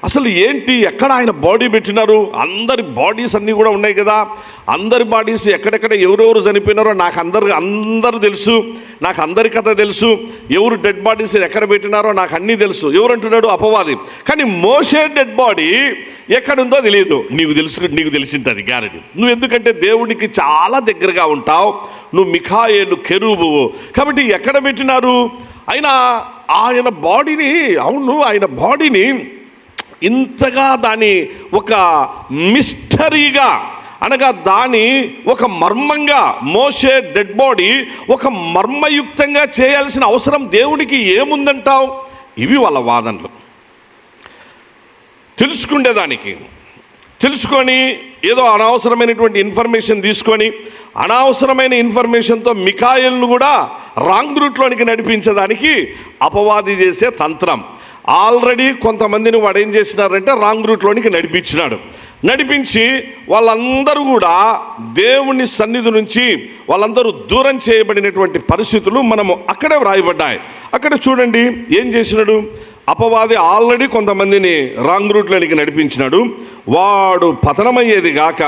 అసలు ఏంటి, ఎక్కడ ఆయన బాడీ పెట్టినారు? అందరి బాడీస్ అన్నీ కూడా ఉన్నాయి కదా, అందరి బాడీస్ ఎక్కడెక్కడ ఎవరెవరు చనిపోయినారో నాకు అందరూ తెలుసు, నాకు అందరి కథ తెలుసు, ఎవరు డెడ్ బాడీస్ ఎక్కడ పెట్టినారో నాకు అన్నీ తెలుసు. ఎవరంటున్నాడు? అపవాది. కానీ మోషే డెడ్ బాడీ ఎక్కడుందో తెలియదు. నీకు తెలిసింటుంది గ్యారెంటీ. నువ్వు ఎందుకంటే దేవునికి చాలా దగ్గరగా ఉంటావు, నువ్వు మిఖాయేలు కెరూబువు. కాబట్టి ఎక్కడ పెట్టినారు? ఆయన బాడీని ఇంతగా దాని ఒక మిస్టరీగా, అనగా దాని ఒక మర్మంగా, మోషే డెడ్ బాడీ ఒక మర్మయుక్తంగా చేయాల్సిన అవసరం దేవుడికి ఏముందంటావు? ఇవి వాళ్ళ వాదనలు. తెలుసుకొని ఏదో అనవసరమైనటువంటి ఇన్ఫర్మేషన్ తీసుకొని అనవసరమైన ఇన్ఫర్మేషన్తో మిఖాయేలును కూడా రాంగ్ రూట్లోనికి నడిపించడానికి అపవాది చేసే తంత్రం. ఆల్రెడీ కొంతమందిని వాడు ఏం చేసినారంటే రాంగ్ రూట్లోనికి నడిపించి వాళ్ళందరూ కూడా దేవుని సన్నిధి నుంచి వాళ్ళందరూ దూరం చేయబడినటువంటి పరిస్థితులు మనము అక్కడే వ్రాయబడ్డాయి. అక్కడ చూడండి ఏం చేసినాడు అపవాది. ఆల్రెడీ కొంతమందిని రాంగ్ రూట్లోనికి నడిపించినాడు. వాడు పతనమయ్యేది గాక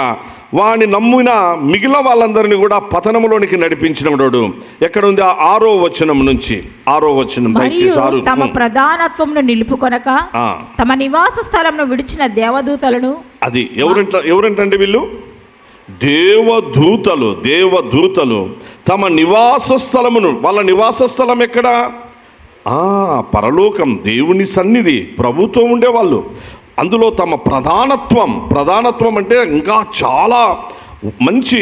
వాడిని నమ్మిన మిగిలిన వాళ్ళందరినీ కూడా పతనములోనికి నడిపించినాడు. ఎక్కడ ఉంది? 6వ వచనం నుంచి 6వ వచనం. తమ ప్రధానత్వమును నిలుపుకొనక తమ నివాస స్థలమును విడిచిన దేవదూతలను. అది ఎవరంటే వీళ్ళు దేవదూతలు తమ నివాస స్థలమును, వాళ్ళ నివాస స్థలం ఎక్కడ? పరలోకం, దేవుని సన్నిధి, ప్రభుత్వం ఉండేవాళ్ళు. అందులో తమ ప్రధానత్వం అంటే ఇంకా చాలా మంచి,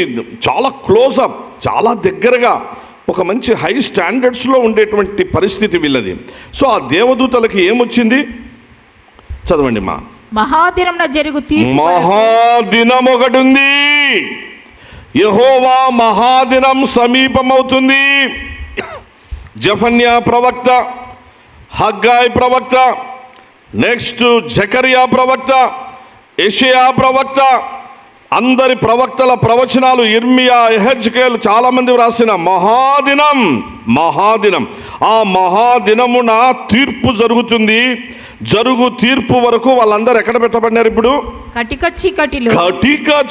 చాలా క్లోజప్, చాలా దగ్గరగా, ఒక మంచి హై స్టాండర్డ్స్లో ఉండేటువంటి పరిస్థితి వీళ్ళది. సో ఆ దేవదూతలకి ఏమొచ్చింది? చదవండి. మహాదినం ఒకటి ఉంది. యెహోవా మహాదినం సమీపమవుతుంది. జెఫన్యా ప్రవక్త, హగ్గాయి ప్రవక్త, నెక్స్ట్ జకరియా ప్రవక్త, యెషయా ప్రవక్త, అందరి ప్రవక్తల ప్రవచనాలు, ఇర్మియా, యెహెజ్కేలు, చాలామంది వ్రాసిన మహాదినం. ఆ మహాదినమున తీర్పు జరుగుతుంది. తీర్పు వరకు వాళ్ళందరూ ఎక్కడ పెట్టబడినారు? ఇప్పుడు కటిక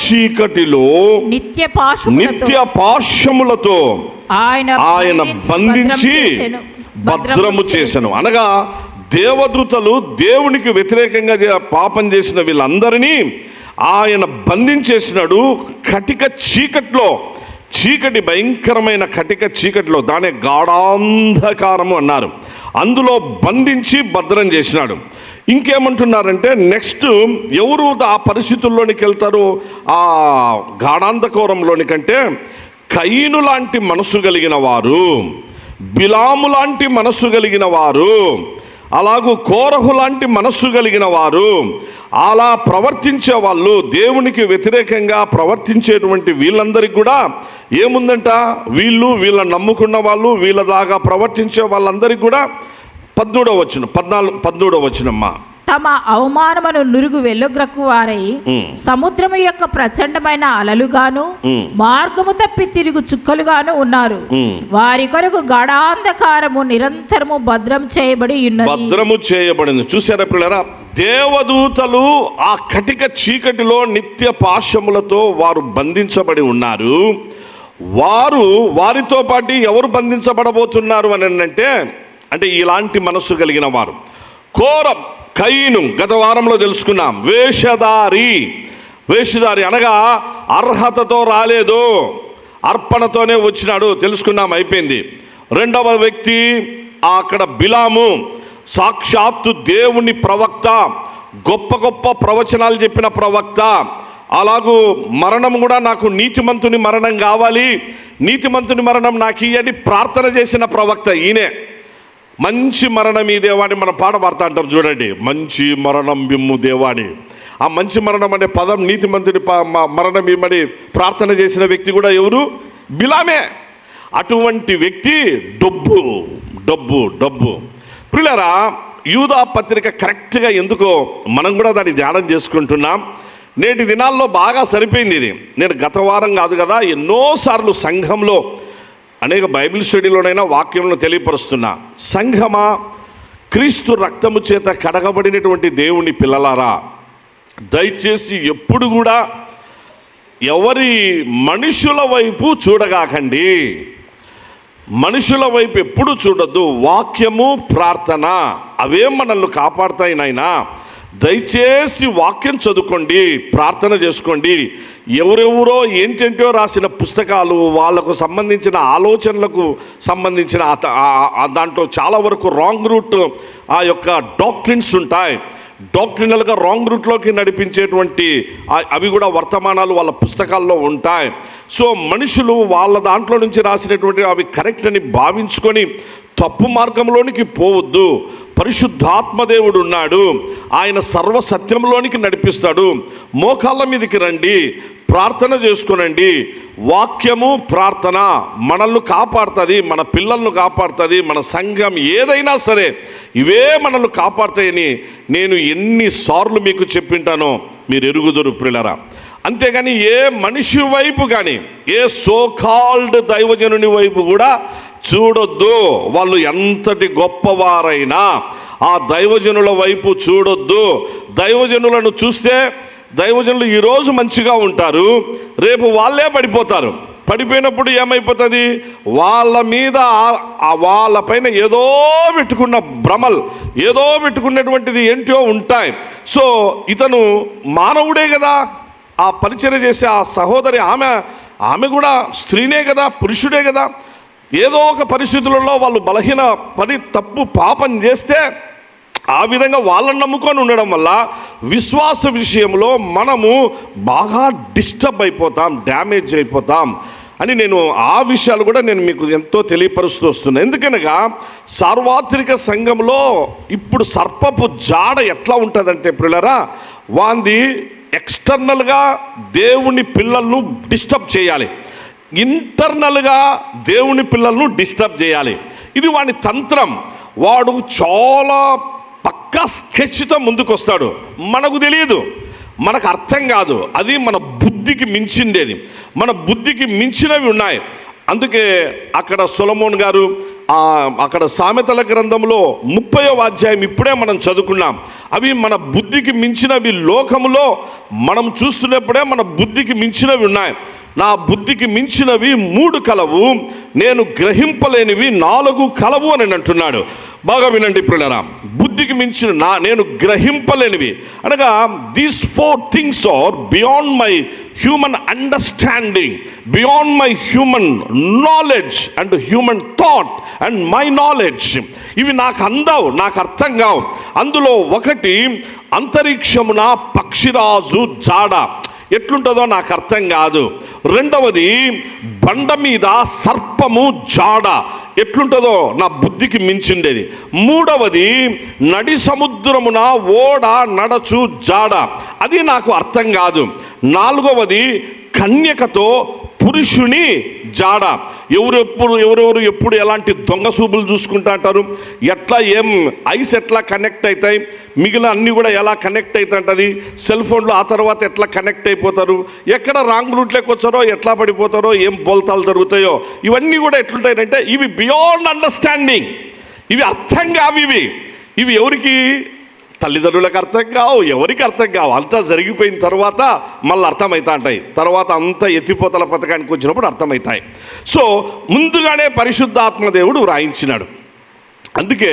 చీకటిలో నిత్య పాశములతో ఆయన బంధించి భద్రము చేసెను. అనగా దేవదూతలు దేవునికి వ్యతిరేకంగా పాపం చేసిన వీళ్ళందరినీ ఆయన బంధించేసినాడు. కటిక చీకట్లో, భయంకరమైన కటిక చీకటిలో, దానే గాఢాంధకారము అన్నారు. అందులో బంధించి భద్రం చేసినాడు. ఇంకేమంటున్నారంటే నెక్స్ట్ ఎవరు ఆ పరిస్థితుల్లోనికి వెళ్తారు? ఆ గాఢాంధకారంలోనికంటే కయీను లాంటి మనసు కలిగిన వారు, బిలాము లాంటి మనసు కలిగిన వారు, అలాగూ కోరహు లాంటి మనస్సు కలిగిన వారు, అలా ప్రవర్తించే వాళ్ళు, దేవునికి వ్యతిరేకంగా ప్రవర్తించేటువంటి వీళ్ళందరికీ కూడా ఏముందంట? వీళ్ళని నమ్ముకున్న వాళ్ళు, వీళ్ళ దాకా ప్రవర్తించే వాళ్ళందరికీ కూడా 13వ వచనమ్మా. తమ అవమానమును నురుగు వెలుగ్రకు వారై సముద్రము యొక్క ప్రచండమైన అలలుగాను మార్గము తప్పి తిరుగు చుక్కలుగాను ఉన్నారు. వారి కొరకు గాఢాంధకారము నిరంతరము భద్రము చేయబడింది. చూసారా పిల్లరా? దేవదూతలు ఆ కటిక చీకటిలో నిత్య పాశములతో వారు బంధించబడి ఉన్నారు. వారితో పాటు ఎవరు బంధించబడబోతున్నారు అని అంటే ఇలాంటి మనస్సు కలిగిన వారు. కయీను గత వారంలో తెలుసుకున్నాం. వేషధారి, వేషధారి అనగా అర్హతతో రాలేదు, అర్పణతోనే వచ్చినాడు, తెలుసుకున్నాం, అయిపోయింది. రెండవ వ్యక్తి అక్కడ బిలాము, సాక్షాత్తు దేవుని ప్రవక్త, గొప్ప గొప్ప ప్రవచనాలు చెప్పిన ప్రవక్త. అలాగూ మరణం కూడా నాకు నీతిమంతుని మరణం కావాలి, నీతిమంతుని మరణం నాకు ఇయ్యని ప్రార్థన చేసిన ప్రవక్త ఈయనే. మంచి మరణం ఈ దేవాని మనం పాట పాడుతూ అంటాం చూడండి, మంచి మరణం బిమ్ము దేవాని. ఆ మంచి మరణం అనే పదం నీతిమంతుడి మరణం ఇమ్మని ప్రార్థన చేసిన వ్యక్తి కూడా ఎవరు? బిలామే. అటువంటి వ్యక్తి డబ్బు డబ్బు డబ్బు. ప్రియులారా, యూదా పత్రిక కరెక్ట్గా ఎందుకో మనం కూడా దాన్ని ధ్యానం చేసుకుంటున్నాం. నేటి దినాల్లో బాగా సరిపోయింది ఇది. నేను గత వారం కాదు కదా, ఎన్నోసార్లు సంఘంలో అనేక బైబిల్ స్టడీలోనైనా వాక్యంలో తెలియపరుస్తున్నా. సంఘమా, క్రీస్తు రక్తము చేత కడగబడినటువంటి దేవుని పిల్లలారా, దయచేసి ఎప్పుడు కూడా ఎవరి మనుషుల వైపు చూడగాకండి. మనుషుల వైపు ఎప్పుడు చూడొద్దు. వాక్యము, ప్రార్థన అవే మనల్ని కాపాడుతాయి నాయనా. దయచేసి వాక్యం చదువుకోండి, ప్రార్థన చేసుకోండి. ఎవరెవరో ఏంటంటో రాసిన పుస్తకాలు, వాళ్ళకు సంబంధించిన ఆలోచనలకు సంబంధించిన దాంట్లో చాలా వరకు రాంగ్ రూట్ ఆ యొక్క డాక్ట్రిన్స్ ఉంటాయి. డాక్ట్రినల్గా రాంగ్ రూట్లోకి నడిపించేటువంటి అవి కూడా వర్తమానాలు వాళ్ళ పుస్తకాల్లో ఉంటాయి. సో మనుషులు వాళ్ళ దాంట్లో నుంచి రాసినటువంటి అవి కరెక్ట్ అని భావించుకొని తప్పు మార్గంలోనికి పోవద్దు. పరిశుద్ధాత్మదేవుడు ఉన్నాడు, ఆయన సర్వసత్యంలోనికి నడిపిస్తాడు. మోకాళ్ళ మీదకి రండి, ప్రార్థన చేసుకునండి. వాక్యము, ప్రార్థన మనల్ని కాపాడుతుంది, మన పిల్లలను కాపాడుతుంది, మన సంఘం ఏదైనా సరే ఇవే మనల్ని కాపాడుతాయని నేను ఎన్నిసార్లు మీకు చెప్పింటానో మీరు ఎరుగుదురు ప్రియులారా. అంతేగాని ఏ మనిషి వైపు కానీ, ఏ సో కాల్డ్ దైవజనుని వైపు కూడా చూడొద్దు. వాళ్ళు ఎంతటి గొప్పవారైనా ఆ దైవజనుల వైపు చూడొద్దు. దైవజనులను చూస్తే దైవజనులు ఈరోజు మంచిగా ఉంటారు, రేపు వాళ్ళే పడిపోతారు. పడిపోయినప్పుడు ఏమైపోతుంది? వాళ్ళ మీద వాళ్ళ పైన ఏదో పెట్టుకున్న భ్రమలు, ఏదో పెట్టుకున్నటువంటిది ఏంటో ఉంటాయి. సో ఇతను మానవుడే కదా, ఆ పరిచర్య చేసే ఆ సహోదరి ఆమె కూడా స్త్రీనే కదా, పురుషుడే కదా. ఏదో ఒక పరిస్థితులలో వాళ్ళు బలహీన పని, తప్పు, పాపం చేస్తే ఆ విధంగా వాళ్ళని నమ్ముకొని ఉండడం వల్ల విశ్వాస విషయంలో మనము బాగా డిస్టర్బ్ అయిపోతాం, డ్యామేజ్ అయిపోతాం అని నేను ఆ విషయాలు కూడా నేను మీకు ఎంతో తెలియపరుస్తూ వస్తున్నాను. ఎందుకనగా సార్వత్రిక సంఘంలో ఇప్పుడు సర్పపు జాడ ఎట్లా ఉంటుందంటే ప్రియులారా, వాంది ఎక్స్టర్నల్గా దేవుని పిల్లలను డిస్టర్బ్ చేయాలి, ఇంటర్నల్గా దేవుని పిల్లలను డిస్టర్బ్ చేయాలి. ఇది వాని తంత్రం. వాడు చాలా పక్కా స్కెచ్తో ముందుకు వస్తాడు. మనకు తెలియదు, మనకు అర్థం కాదు. అది మన బుద్ధికి మించిండేది, మన బుద్ధికి మించినవి ఉన్నాయి. అందుకే అక్కడ సొలొమోన్ గారు అక్కడ సామెతల గ్రంథంలో 30వ అధ్యాయం ఇప్పుడే మనం చదువుకున్నాం. అవి మన బుద్ధికి మించినవి. లోకములో మనం చూస్తున్నప్పుడే మన బుద్ధికి మించినవి ఉన్నాయి. నా బుద్ధికి మించినవి 3 కలవు, నేను గ్రహింపలేనివి 4 కలవు అని అంటున్నాడు. బాగా వినండి ప్రియులారా, బుద్ధికి మించిన నేను గ్రహింపలేనివి అనగా these 4 things are beyond my human understanding, beyond my human knowledge and human thought and my knowledge. ఇవి నాకు అందవు, నాకు అర్థం కావు. అందులో ఒకటి అంతరిక్షమున పక్షిరాజు జాడ ఎట్లుంటుందో నాకు అర్థం కాదు. రెండవది బండ మీద సర్పము జాడ ఎట్లుంటుందో నా బుద్ధికి మించిండేది. మూడవది నడి సముద్రమున ఓడ నడచు జాడ, అది నాకు అర్థం కాదు. నాలుగవది కన్యకతో పురుషుని జాడ. ఎవరెవరు ఎప్పుడు ఎలాంటి దొంగ సూపులు చూసుకుంటా అంటారు, ఎట్లా ఏం ఐస్ ఎట్లా కనెక్ట్ అవుతాయి, మిగిలిన అన్నీ కూడా ఎలా కనెక్ట్ అవుతుంటుంది, సెల్ ఫోన్లో ఆ తర్వాత ఎట్లా కనెక్ట్ అయిపోతారు, ఎక్కడ రాంగ్ రూట్లోకి వచ్చారో ఎట్లా పడిపోతారో, ఏం బోల్తాలు జరుగుతాయో, ఇవన్నీ కూడా ఎట్లుంటాయంటే ఇవి బియాండ్ అండర్స్టాండింగ్. ఇవి అర్థం కావు. ఇవి ఎవరికి? తల్లిదండ్రులకు అర్థం కావు, ఎవరికి అర్థం కావు. అంతా జరిగిపోయిన తర్వాత మళ్ళీ అర్థమవుతా ఉంటాయి. తర్వాత అంతా ఎత్తిపోతల పథకానికి వచ్చినప్పుడు అర్థమవుతాయి. సో ముందుగానే పరిశుద్ధాత్మదేవుడు వ్రాయించినాడు. అందుకే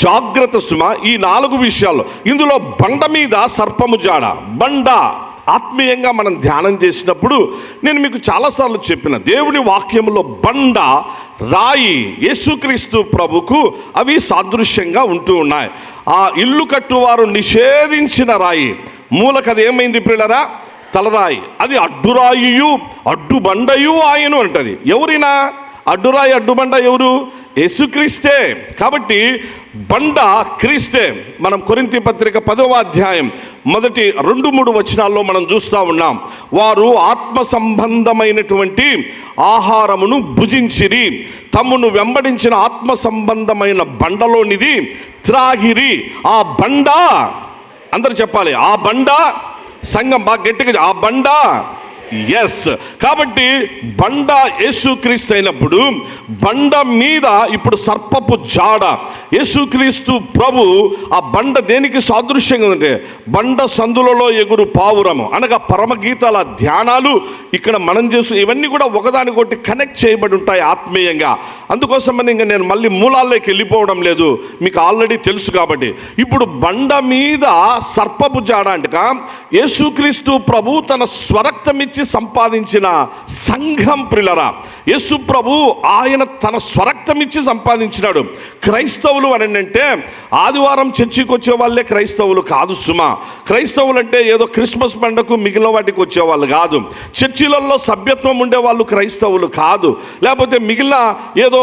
జాగ్రత్త సుమ ఈ 4 విషయాల్లో. ఇందులో బండ మీద సర్పము జాడ. బండ ఆత్మీయంగా మనం ధ్యానం చేసినప్పుడు నేను మీకు చాలాసార్లు చెప్పిన దేవుని వాక్యంలో బండ, రాయి, యేసుక్రీస్తు ప్రభుకు అవి సాదృశ్యంగా ఉంటూ ఉన్నాయి. ఆ ఇల్లు కట్టువారు నిషేధించిన రాయి మూలకది ఏమైంది పిల్లరా? తలరాయి. అది అడ్డురాయియు అడ్డుబండయు ఆయను అంటది. ఎవరినా అడ్డురాయి అడ్డుబండ ఎవరు? యేసుక్రీస్తే. కాబట్టి బండ క్రీస్తే. మనం కొరింథీ పత్రిక 10వ అధ్యాయం మొదటి 2-3 వచనాల్లో మనం చూస్తూ ఉన్నాం. వారు ఆత్మ సంబంధమైనటువంటి ఆహారమును భుజించిరి, తమ్మును వెంబడించిన ఆత్మ సంబంధమైన బండలోనిది త్రాగిరి. ఆ బండ, అందరు చెప్పాలి, ఆ బండ సంఘం బాగా గట్టిగా, ఆ బండ. ఎస్. కాబట్టి బండ యేసుక్రీస్తు అయినప్పుడు బండ మీద ఇప్పుడు సర్పపు జాడ. యేసుక్రీస్తు ప్రభు ఆ బండ దేనికి సాదృశ్యంగా ఉందంటే బండ సందులలో ఎగురు పావురము అనగా పరమగీతాల ధ్యానాలు ఇక్కడ మనం చేస్తూ ఇవన్నీ కూడా ఒకదానికొకటి కనెక్ట్ చేయబడి ఉంటాయి ఆత్మీయంగా. అందుకోసమని ఇంకా నేను మళ్ళీ మూలాల్లోకి వెళ్ళిపోవడం లేదు, మీకు ఆల్రెడీ తెలుసు. కాబట్టి ఇప్పుడు బండ మీద సర్పపు జాడ అంటక యేసుక్రీస్తు ప్రభు తన స్వరక్తమిచ్చి సంపాదించిన సంఘం ప్రియులారా. యేసు ప్రభు ఆయన తన స్వరక్తమిచ్చి సంపాదించినాడు. క్రైస్తవులు అని అంటే ఆదివారం చర్చికి వచ్చే వాళ్ళే క్రైస్తవులు కాదు సుమా. క్రైస్తవులు అంటే ఏదో క్రిస్మస్ పండుగకు మిగిలిన వాటికి వచ్చేవాళ్ళు కాదు. చర్చిలలో సభ్యత్వం ఉండేవాళ్ళు క్రైస్తవులు కాదు. లేకపోతే మిగిలిన ఏదో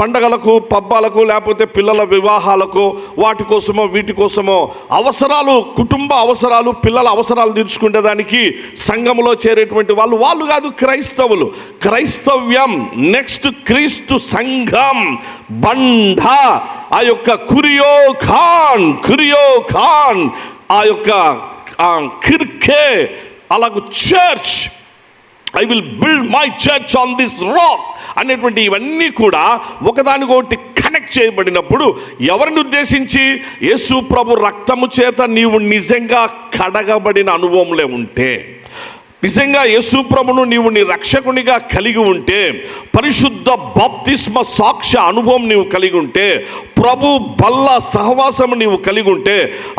పండగలకు, పబ్బాలకు, లేకపోతే పిల్లల వివాహాలకు, వాటి కోసమో వీటి కోసమో అవసరాలు, కుటుంబ అవసరాలు, పిల్లల అవసరాలు తీర్చుకునేదానికి సంఘములో చేరేటువంటి వాళ్ళు కాదు క్రైస్తవులు. క్రైస్తవ్యం నెక్స్ట్ క్రీస్తు సంఘం బండ. ఆ యొక్క కురియో ఖాన్ ఆ యొక్క కిర్కే అలాగూ church, I will build my church on this rock అనేటువంటి ఇవన్నీ కూడా ఒకదానికొకటి కనెక్ట్ చేయబడినప్పుడు ఎవరిని ఉద్దేశించి? యేసు ప్రభు రక్తము చేత నీవు నిజంగా కడగబడిన అనుభవంలో ఉంటే, నిజంగా యేసు ప్రభును నీవు నీ రక్షకునిగా కలిగి ఉంటే, పరిశుద్ధ బాప్తిస్మ సాక్ష్య అనుభవం నీవు కలిగి ఉంటే, ప్రభు బల్ల సహవాసము నీవు కలిగి ఉంటే,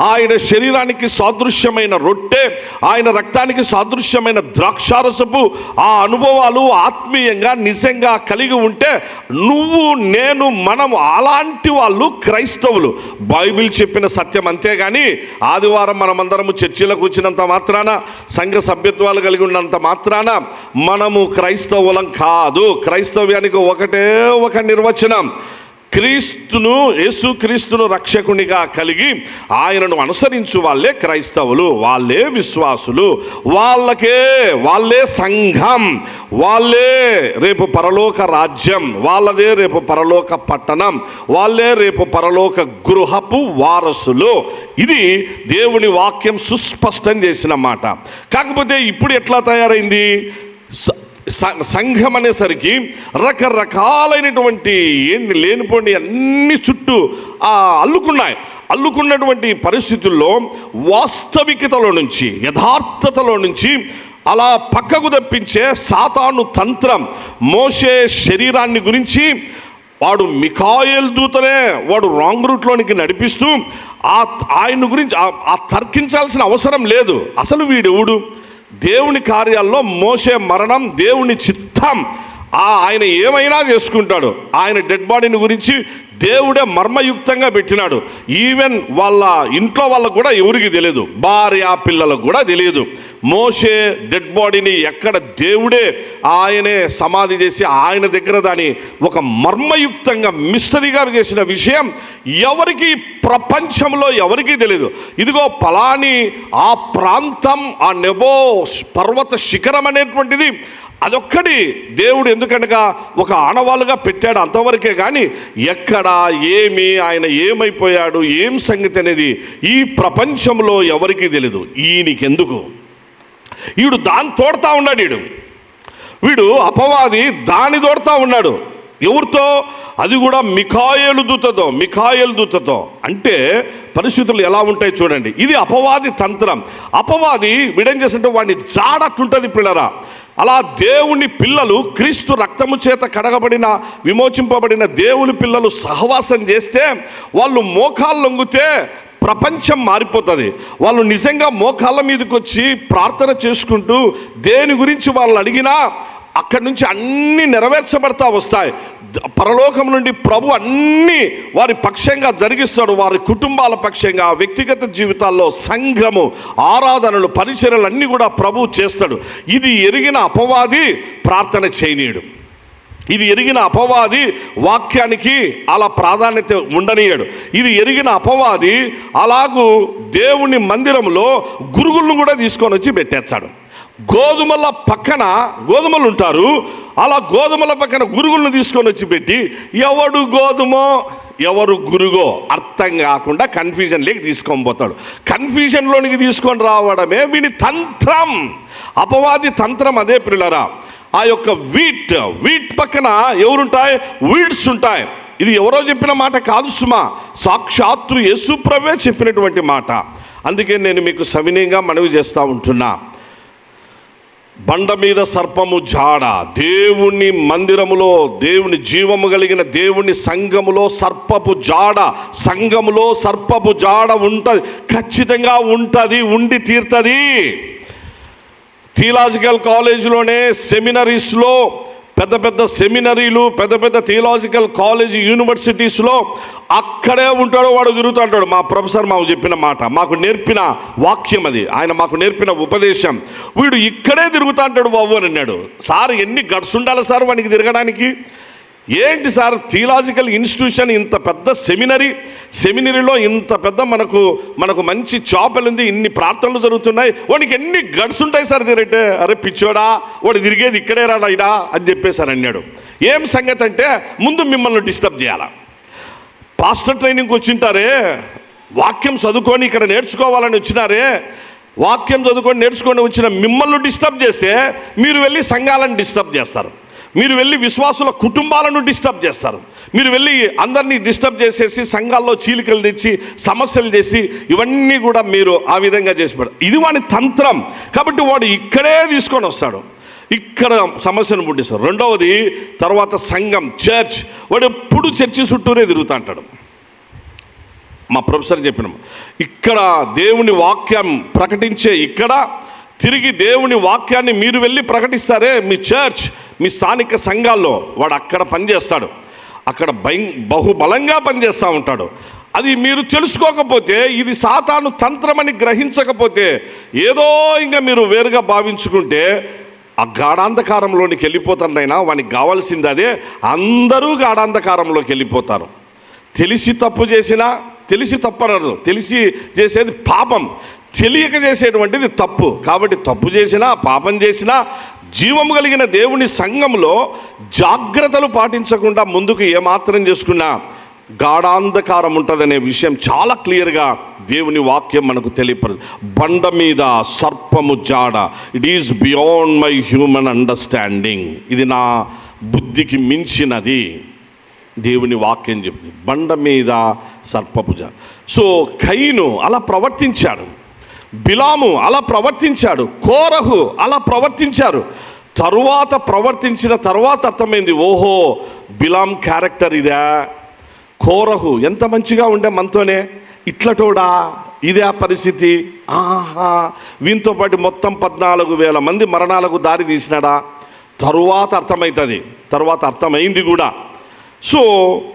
ఆయన శరీరానికి సాదృశ్యమైన రొట్టె, ఆయన రక్తానికి సాదృశ్యమైన ద్రాక్షారసపు ఆ అనుభవాలు ఆత్మీయంగా నిజంగా కలిగి ఉంటే నువ్వు, నేను, మనం అలాంటి వాళ్ళు క్రైస్తవులు. బైబిల్ చెప్పిన సత్యం. అంతేగాని ఆదివారం మనమందరము చర్చిలకు వచ్చినంత మాత్రాన, సంఘ సభ్యత్వాలు కలిగి ఉన్నంత మాత్రాన మనము క్రైస్తవులం కాదు. క్రైస్తవ్యానికి ఒకటే ఒక నిర్వచనం: క్రీస్తును, యేసుక్రీస్తును రక్షకునిగా కలిగి ఆయనను అనుసరించు వాళ్ళే క్రైస్తవులు, వాళ్ళే విశ్వాసులు, వాళ్ళే సంఘం, వాళ్ళే రేపు పరలోక రాజ్యం, వాళ్ళదే రేపు పరలోక పట్టణం, వాళ్ళే రేపు పరలోక గృహపు వారసులు. ఇది దేవుని వాక్యం సుస్పష్టం చేసిన మాట. కాకపోతే ఇప్పుడు ఎట్లా తయారైంది? సంఘం అనేసరికి రకరకాలైనటువంటి లేనిపోండి అన్ని చుట్టూ అల్లుకున్నటువంటి పరిస్థితుల్లో వాస్తవికతలో నుంచి, యథార్థతలో నుంచి అలా పక్కకు తప్పించే సాతాను తంత్రం. మోషే శరీరాన్ని గురించి వాడు మిఖాయేలు దూతనే వాడు రాంగ్ రూట్లోనికి నడిపిస్తూ ఆయన గురించి తర్కించాల్సిన అవసరం లేదు. అసలు వీడెవడు? దేవుని కార్యాల్లో మోషే మరణం దేవుని చిత్తం. ఆయన ఏమైనా చేసుకుంటాడు. ఆయన డెడ్ బాడీని గురించి దేవుడే మర్మయుక్తంగా పెట్టినాడు. ఈవెన్ వాళ్ళ ఇంట్లో వాళ్ళకు కూడా ఎవరికి తెలియదు, భార్య పిల్లలకు కూడా తెలియదు. మోషే డెడ్ బాడీని ఎక్కడ దేవుడే ఆయనే సమాధి చేసి ఆయన దగ్గర దాన్ని ఒక మర్మయుక్తంగా మిస్టరీగా చేసిన విషయం ఎవరికి, ప్రపంచంలో ఎవరికీ తెలియదు. ఇదిగో పలాని ఆ ప్రాంతం, ఆ నెబో పర్వత శిఖరం అనేటువంటిది అదొక్కటి దేవుడు ఎందుకనగా ఒక ఆనవాళ్ళుగా పెట్టాడు, అంతవరకే. కానీ ఎక్కడ ఏమి, ఆయన ఏమైపోయాడు, ఏం సంగతి అనేది ఈ ప్రపంచంలో ఎవరికీ తెలీదు. ఈయనకెందుకు? వీడు దాన్ని తోడుతా ఉన్నాడు. వీడు అపవాది దాన్ని తోడుతా ఉన్నాడు. ఎవరితో? అది కూడా మిఖాయేలు దూతతో. అంటే పరిస్థితులు ఎలా ఉంటాయి చూడండి. ఇది అపవాది తంత్రం. అపవాది వీడేం చేస్తుంటే వాడిని జాడట్టుంటుంది పిల్లరా. అలా దేవుని పిల్లలు, క్రీస్తు రక్తము చేత కడగబడిన, విమోచింపబడిన దేవుని పిల్లలు సహవాసం చేస్తే, వాళ్ళు మోకాలు లొంగితే ప్రపంచం మారిపోతుంది. వాళ్ళు నిజంగా మోకాళ్ళ మీదకి వచ్చి ప్రార్థన చేసుకుంటూ దేని గురించి వాళ్ళు అడిగినా అక్కడి నుంచి అన్నీ నెరవేర్చబడతా వస్తాయి. పరలోకం నుండి ప్రభు అన్నీ వారి పక్షంగా జరిగిస్తాడు. వారి కుటుంబాల పక్షంగా, వ్యక్తిగత జీవితాల్లో సంఘము, ఆరాధనలు, పరిచర్యలు అన్నీ కూడా ప్రభు చేస్తాడు. ఇది ఎరిగిన అపవాది ప్రార్థన చేయనీయడు. ఇది ఎరిగిన అపవాది వాక్యానికి అలా ప్రాధాన్యత ఉండనీయడు. ఇది ఎరిగిన అపవాది అలాగూ దేవుని మందిరంలో గురుగులను కూడా తీసుకొని వచ్చి పెట్టేస్తాడు. గోధుమల పక్కన గోధుమలు ఉంటారు, అలా గోధుమల పక్కన గురుగులను తీసుకొని వచ్చి పెట్టి ఎవడు గోధుమో ఎవరు గురుగో అర్థం కాకుండా కన్ఫ్యూజన్లోకి తీసుకొని పోతాడు. కన్ఫ్యూజన్లోనికి తీసుకొని రావడమే వీని తంత్రం, అపవాది తంత్రం. అదే ప్రియులారా, ఆ యొక్క వీట్ పక్కన ఎవరుంటాయి? వీడ్స్ ఉంటాయి. ఇది ఎవరో చెప్పిన మాట కాదు సుమా, సాక్షాత్తు యేసు ప్రభువే చెప్పినటువంటి మాట. అందుకే నేను మీకు సవినయంగా మనవి చేస్తూ ఉంటున్నా, బండ మీద సర్పము జాడ, దేవుని మందిరములో, దేవుని జీవము కలిగిన దేవుని సంఘములో సర్పపు జాడ, సంఘములో సర్పపు జాడ ఉంటుంది, ఖచ్చితంగా ఉంటుంది, ఉండి తీరుతుంది. థియలాజికల్ కాలేజీలోనే, సెమినరీస్లో, పెద్ద పెద్ద సెమినరీలు, పెద్ద పెద్ద థియలాజికల్ కాలేజ్, యూనివర్సిటీస్లో అక్కడే ఉంటాడు, వాడు తిరుగుతూ ఉంటాడు. మా ప్రొఫెసర్ మాకు చెప్పిన మాట, మాకు నేర్పిన వాక్యం అది, ఆయన మాకు నేర్పిన ఉపదేశం. వీడు ఇక్కడే తిరుగుతూ ఉంటాడు బాబు అని అన్నాడు. సార్ ఎన్ని గట్స్ ఉండాలి సార్ వానికి తిరగడానికి? ఏంటి సార్, థియలాజికల్ ఇన్స్టిట్యూషన్, ఇంత పెద్ద సెమినరీలో ఇంత పెద్ద మనకు మంచి చాపెల్ ఉంది, ఇన్ని ప్రార్థనలు జరుగుతున్నాయి, వానికి ఎన్ని గడ్స్ ఉంటాయి సార్ తిరిగితే? అరే పిచ్చోడా, వాడు తిరిగేది ఇక్కడే రాడా అని చెప్పేసారు అన్నాడు. ఏం సంగతి అంటే, ముందు మిమ్మల్ని డిస్టర్బ్ చేయాలా. పాస్టర్ ట్రైనింగ్కి వచ్చింటారే, వాక్యం చదువుకొని ఇక్కడ నేర్చుకోవాలని వచ్చినారే, వాక్యం చదువుకొని నేర్చుకొని వచ్చిన మిమ్మల్ని డిస్టర్బ్ చేస్తే మీరు వెళ్ళి సంఘాలను డిస్టర్బ్ చేస్తారు, మీరు వెళ్ళి విశ్వాసుల కుటుంబాలను డిస్టర్బ్ చేస్తారు, మీరు వెళ్ళి అందరినీ డిస్టర్బ్ చేసేసి సంఘాల్లో చీలికలు తెచ్చి సమస్యలు చేసి ఇవన్నీ కూడా మీరు ఆ విధంగా చేసి పెడతారు. ఇది వాడి తంత్రం. కాబట్టి వాడు ఇక్కడే తీసుకొని వస్తాడు, ఇక్కడ సమస్యను పుట్టిస్తాడు. రెండవది, తర్వాత సంఘం, చర్చ్. వాడు ఎప్పుడు చర్చి చుట్టూరే తిరుగుతూ అంటాడు. మా ప్రొఫెసర్ చెప్పినాం, ఇక్కడ దేవుని వాక్యం ప్రకటించే ఇక్కడ తిరిగి దేవుని వాక్యాన్ని మీరు వెళ్ళి ప్రకటిస్తారే మీ చర్చ్, మీ స్థానిక సంఘాల్లో, వాడు అక్కడ పనిచేస్తాడు, అక్కడ బహుబలంగా పనిచేస్తూ ఉంటాడు. అది మీరు తెలుసుకోకపోతే, ఇది సాతాను తంత్రమని గ్రహించకపోతే, ఏదో ఇంకా మీరు వేరుగా భావించుకుంటే ఆ గాఢాంధకారంలోనికి వెళ్ళిపోతారైనా. వానికి కావాల్సింది అదే, అందరూ గాఢాంధకారంలోకి వెళ్ళిపోతారు. తెలిసి తప్పు చేసినా, తెలిసి తప్పనరు, తెలిసి చేసేది పాపం, తెలియక చేసేటువంటిది తప్పు. కాబట్టి తప్పు చేసినా, పాపం చేసినా, జీవము కలిగిన దేవుని సంఘంలో జాగ్రత్తలు పాటించకుండా ముందుకు ఏమాత్రం చేసుకున్నా గాఢాంధకారం ఉంటుందనే విషయం చాలా క్లియర్గా దేవుని వాక్యం మనకు తెలియపరదు. బండ మీద సర్పము జాడ, it is beyond my human understanding, ఇది నా బుద్ధికి మించినది దేవుని వాక్యం చెప్తుంది. బండ మీద సర్పపు జాడ. సో కయీను అలా ప్రవర్తించాడు, బిలాము అలా ప్రవర్తించాడు, కోరహు అలా ప్రవర్తించారు. తరువాత ప్రవర్తించిన తర్వాత అర్థమైంది, ఓహో బిలాం క్యారెక్టర్ ఇదా, కోరహు ఎంత మంచిగా ఉండే మనతోనే, ఇట్లటోడా, ఇదే ఆ పరిస్థితి, ఆహా వీంతో పాటు మొత్తం 14,000 మంది మరణాలకు దారి తీసినాడా. తరువాత అర్థమవుతుంది, తర్వాత అర్థమైంది కూడా. సో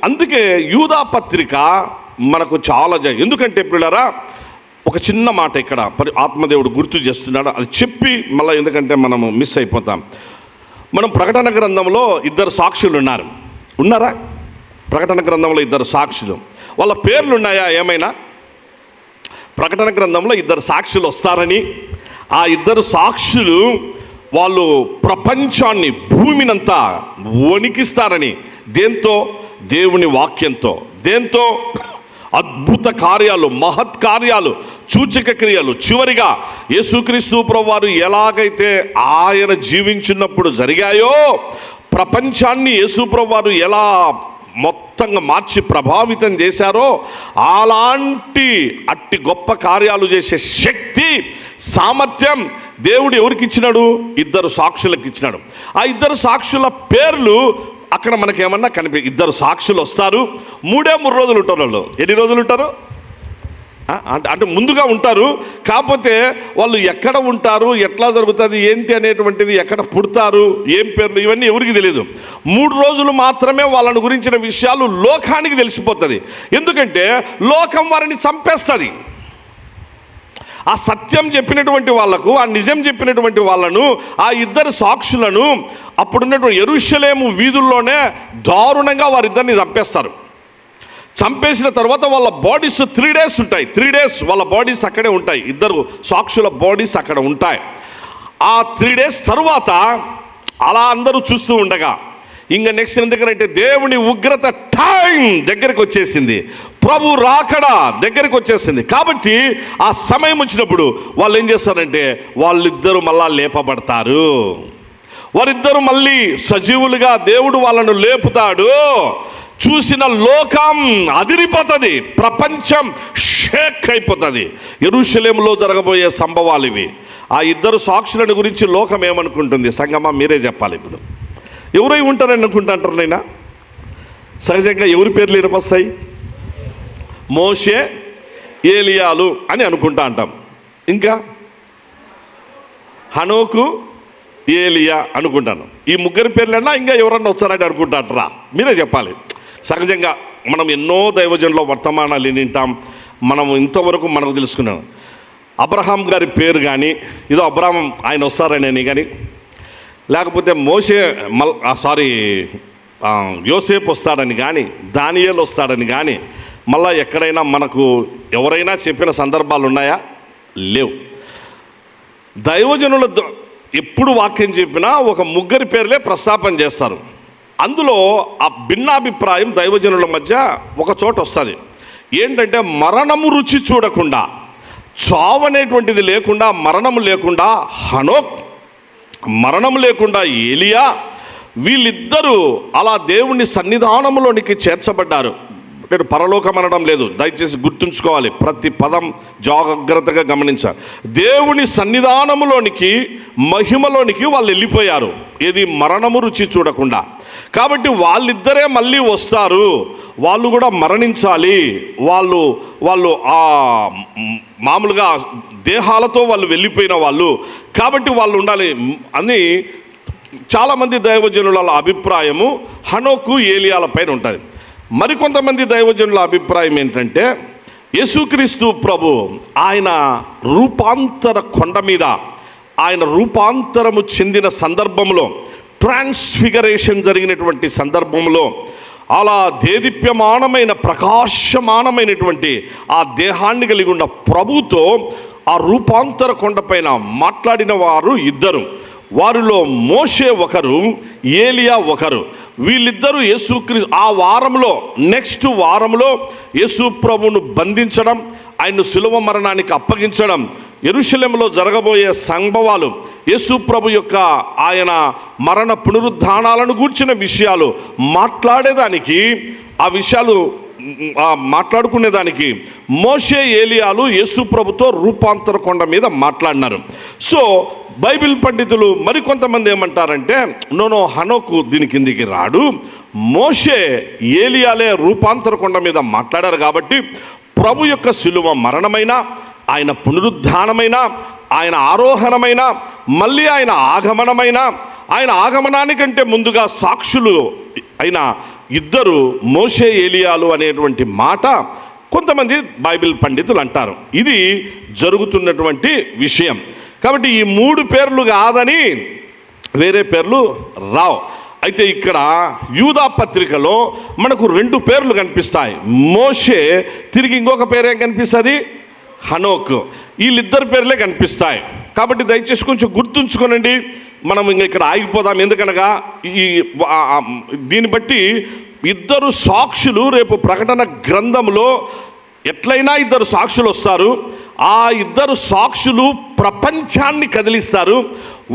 అందుకే యూదా పత్రిక మనకు చాలా ఎందుకంటే పిల్లరా, ఒక చిన్న మాట ఇక్కడ ఆత్మదేవుడు గుర్తు చేస్తున్నాడు, అది చెప్పి మళ్ళీ, ఎందుకంటే మనము మిస్ అయిపోతాం. మనం ప్రకటన గ్రంథంలో 2 సాక్షులు ఉన్నారా? ప్రకటన గ్రంథంలో 2 సాక్షులు, వాళ్ళ పేర్లు ఉన్నాయా ఏమైనా? ప్రకటన గ్రంథంలో 2 సాక్షులు వస్తారని, ఆ 2 సాక్షులు వాళ్ళు ప్రపంచాన్ని, భూమినంతా వణికిస్తారని. దేంతో? దేవుని వాక్యంతో. దేంతో? అద్భుత కార్యాలు, మహత్ కార్యాలు, సూచక క్రియలు. చివరిగా యేసుక్రీస్తు ప్రభువారు ఎలాగైతే ఆయన జీవించినప్పుడు జరిగాయో, ప్రపంచాన్ని యేసు ప్రభువారు ఎలా మొత్తంగా మార్చి ప్రభావితం చేశారో, అట్టి గొప్ప కార్యాలు చేసే శక్తి, సామర్థ్యం దేవుడు ఎవరికి ఇచ్చినాడు? 2 సాక్షులకు ఇచ్చినాడు. ఆ 2 సాక్షుల పేర్లు అక్కడ మనకేమన్నా 2 సాక్షులు వస్తారు. 3 రోజులు ఉంటారు వాళ్ళు. ఎన్ని రోజులు ఉంటారు? అంటే ముందుగా ఉంటారు, కాకపోతే వాళ్ళు ఎక్కడ ఉంటారు, ఎట్లా జరుగుతుంది, ఏంటి అనేటువంటిది, ఎక్కడ పుడతారు, ఏం పేర్లు, ఇవన్నీ ఎవరికి తెలియదు. 3 రోజులు మాత్రమే వాళ్ళని గురించిన విషయాలు లోకానికి తెలిసిపోతుంది. ఎందుకంటే లోకం వారిని చంపేస్తుంది. ఆ సత్యం చెప్పినటువంటి వాళ్లకు, ఆ నిజం చెప్పినటువంటి వాళ్ళను, ఆ 2 సాక్షులను అప్పుడున్నటువంటి యెరూషలేము వీధుల్లోనే దారుణంగా వారిద్దరిని చంపేస్తారు. చంపేసిన తర్వాత వాళ్ళ బాడీస్ 3 days ఉంటాయి. 3 days వాళ్ళ బాడీస్ అక్కడే ఉంటాయి. 2 సాక్షుల బాడీస్ అక్కడ ఉంటాయి. ఆ 3 days తర్వాత అలా అందరూ చూస్తూ ఉండగా ఇంకా నెక్స్ట్ ఎందుకంటే దేవుని ఉగ్రత టైం దగ్గరికి వచ్చేసింది, ప్రభు రాకడ దగ్గరికి వచ్చేసింది. కాబట్టి ఆ సమయం వచ్చినప్పుడు వాళ్ళు ఏం చేస్తారంటే వాళ్ళిద్దరూ మళ్ళా లేపబడతారు. వారిద్దరూ మళ్ళీ సజీవులుగా దేవుడు వాళ్ళను లేపుతాడు. చూసిన లోకం అదిరిపోతుంది, ప్రపంచం షేక్ అయిపోతుంది. యెరూషలేములో జరగబోయే సంభవాలు ఇవి. ఆ 2 సాక్షులను గురించి లోకం ఏమనుకుంటుంది? సంగమా మీరే చెప్పాలి. ఇప్పుడు ఎవరై ఉంటారని అనుకుంటాంటారు నైనా? సహజంగా ఎవరి పేర్లు వినపస్తాయి? మోషే, ఏలియాలు అని అనుకుంటా అంటాం. ఇంకా హనోకు, ఏలియా అనుకుంటాను. ఈ 3 పేర్లన్నా ఇంకా ఎవరన్నా వచ్చారని అనుకుంటాంటారా? మీరే చెప్పాలి. సహజంగా మనం ఎన్నో దైవజనుల వర్తమానాలు వింటాం. మనం ఇంతవరకు మనకు తెలుసుకున్నాం. అబ్రహాం గారి పేరు కానీ, ఏదో అబ్రహాం ఆయన వస్తారని కానీ, లేకపోతే మోషే యోసేపు వస్తాడని కానీ, దానియేలు వస్తాడని కానీ, మళ్ళా ఎక్కడైనా మనకు ఎవరైనా చెప్పిన సందర్భాలు ఉన్నాయా? లేవు. దైవజనుల ఎప్పుడు వాక్యం చెప్పినా ఒక 3 పేర్లే ప్రస్తాపన చేస్తారు. అందులో ఆ భిన్నాభిప్రాయం దైవజనుల మధ్య ఒక చోట వస్తుంది. ఏంటంటే మరణము రుచి చూడకుండా, చావు అనేటువంటిది లేకుండా, మరణము లేకుండా హనోక్, మరణం లేకుండా ఏలియా, వీళ్ళిద్దరూ అలా దేవుని సన్నిధానంలోనికి చేర్చబడ్డారు. నేను పరలోకం అనడం లేదు, దయచేసి గుర్తుంచుకోవాలి, ప్రతి పదం జాగ్రత్తగా గమనించాలి. దేవుని సన్నిధానములోనికి, మహిమలోనికి వాళ్ళు వెళ్ళిపోయారు. ఏది? మరణము రుచి చూడకుండా. కాబట్టి వాళ్ళిద్దరే మళ్ళీ వస్తారు. వాళ్ళు కూడా మరణించాలి. వాళ్ళు ఆ మామూలుగా దేహాలతో వాళ్ళు వెళ్ళిపోయిన వాళ్ళు, కాబట్టి వాళ్ళు ఉండాలి అని చాలామంది దైవజనుల అభిప్రాయము హనోకు, ఏలియాల పైన ఉంటుంది. మరికొంతమంది దైవజనుల అభిప్రాయం ఏంటంటే యేసుక్రీస్తు ప్రభు ఆయన రూపాంతర కొండ మీద, ఆయన రూపాంతరము చెందిన సందర్భంలో, ట్రాన్స్ఫిగరేషన్ జరిగినటువంటి సందర్భంలో, అలా దేదీప్యమానమైన ప్రకాశమానమైనటువంటి ఆ దేహాన్ని కలిగి ఉన్న ప్రభుతో ఆ రూపాంతర కొండపైన మాట్లాడిన వారు 2. వారిలో మోషే ఒకరు, ఏలియా ఒకరు. వీళ్ళిద్దరూ యేసుక్రీస్తు ఆ వారంలో, నెక్స్ట్ వారంలో యేసు ప్రభువును బంధించడం, ఆయన్ను శిలువ మరణానికి అప్పగించడం, యెరూషలేములో జరగబోయే సంభవాలు, యేసు ప్రభు యొక్క ఆయన మరణ పునరుద్ధానాలను గూర్చిన విషయాలు మాట్లాడేదానికి, ఆ విషయాలు మాట్లాడుకునేదానికి మోషే, ఏలియాలు యేసు ప్రభుతో రూపాంతర కొండ మీద మాట్లాడినారు. సో బైబిల్ పండితులు మరికొంతమంది ఏమంటారంటే నో హనోకు దీని కిందికి రాడు, మోషే, ఏలియాలే రూపాంతర కొండ మీద మాట్లాడారు. కాబట్టి ప్రభు యొక్క శిలువ మరణమైన, ఆయన పునరుద్ధానమైన, ఆయన ఆరోహణమైన, మళ్ళీ ఆయన ఆగమనమైన, ఆయన ఆగమనానికంటే ముందుగా సాక్షులు అయిన 2 మోషే, ఏలియాలు అనేటువంటి మాట కొంతమంది బైబిల్ పండితులు అంటారు. ఇది జరుగుతున్నటువంటి విషయం. కాబట్టి ఈ 3 పేర్లు కాదని వేరే పేర్లు రావు. అయితే ఇక్కడ యూదా పత్రికలో మనకు 2 పేర్లు కనిపిస్తాయి. మోషే, తిరిగి ఇంకొక పేరు ఏం కనిపిస్తుంది? హనోక్. వీళ్ళిద్దరు పేర్లే కనిపిస్తాయి. కాబట్టి దయచేసి కొంచెం గుర్తుంచుకోనండి. మనం ఇంకా ఇక్కడ ఆగిపోదాం. ఎందుకనగా దీన్ని బట్టి 2 సాక్షులు రేపు ప్రకటన గ్రంథంలో ఎట్లయినా 2 సాక్షులు వస్తారు. ఆ 2 సాక్షులు ప్రపంచాన్ని కదిలిస్తారు.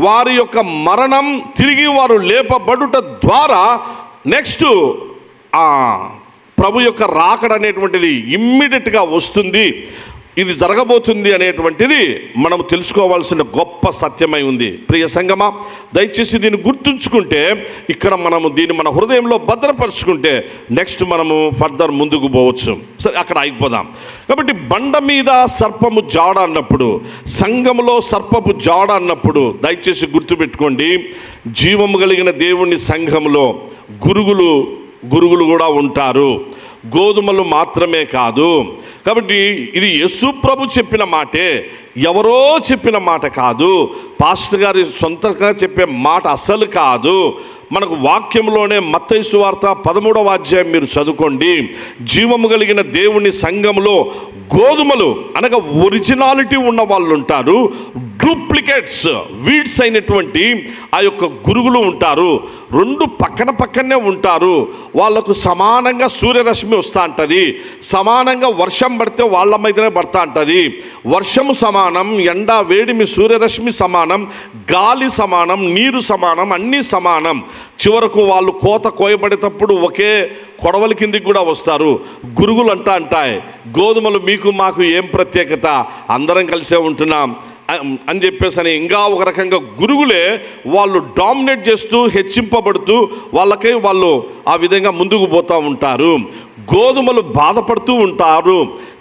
వారి యొక్క మరణం, తిరిగి వారు లేపబడుట ద్వారా నెక్స్ట్ ప్రభు యొక్క రాకడ అనేటువంటిది ఇమ్మీడియట్గా వస్తుంది. ఇది జరగబోతుంది అనేటువంటిది మనం తెలుసుకోవాల్సిన గొప్ప సత్యమై ఉంది. ప్రియ సంగమా, దయచేసి దీన్ని గుర్తుంచుకుంటే, ఇక్కడ మనము దీన్ని మన హృదయంలో భద్రపరుచుకుంటే నెక్స్ట్ మనము ఫర్దర్ ముందుకు పోవచ్చు. సరే, అక్కడ ఆగిపోదాం. కాబట్టి బండ మీద సర్పము జాడ అన్నప్పుడు, సంఘములో సర్పపు జాడ అన్నప్పుడు దయచేసి గుర్తుపెట్టుకోండి, జీవము కలిగిన దేవుని సంఘములో గురుగులు కూడా ఉంటారు. గోధుమలు మాత్రమే కాదు. కాబట్టి ఇది యేసు ప్రభు చెప్పిన మాటే, ఎవరో చెప్పిన మాట కాదు, పాస్టర్ గారి సొంతంగా చెప్పే మాట అసలు కాదు. మనకు వాక్యంలోనే మత్తయి సువార్త 13వ అధ్యాయం మీరు చదువుకోండి. జీవము కలిగిన దేవుని సంఘములో గోధుమలు అనగా ఒరిజినాలిటీ ఉన్న వాళ్ళు ఉంటారు, డూప్లికేట్స్ వీడ్స్ అయినటువంటి ఆ యొక్క గురుగులు ఉంటారు. రెండు పక్కనే ఉంటారు. వాళ్లకు సమానంగా సూర్యరశ్మి వస్తూ ఉంటుంది, సమానంగా వర్షం పడితే వాళ్ళ మీదనే పడతా ఉంటుంది. వర్షము సమానం, ఎండ వేడిమి సూర్యరశ్మి సమానం, గాలి సమానం, నీరు సమానం, అన్నీ సమానం. చివరకు వాళ్ళు కోత కోయబడేటప్పుడు ఒకే కొడవలి కిందికి కూడా వస్తారు. గురుగులు అంటాయి, గోధుమలు మీకు మాకు ఏం ప్రత్యేకత, అందరం కలిసే ఉంటున్నాం అని చెప్పేసి ఇంకా ఒక రకంగా గురుగులే వాళ్ళు డామినేట్ చేస్తూ హెచ్చింపబడుతూ వాళ్ళు ఆ విధంగా ముందుకు పోతూ ఉంటారు. గోధుమలు బాధపడుతూ ఉంటారు,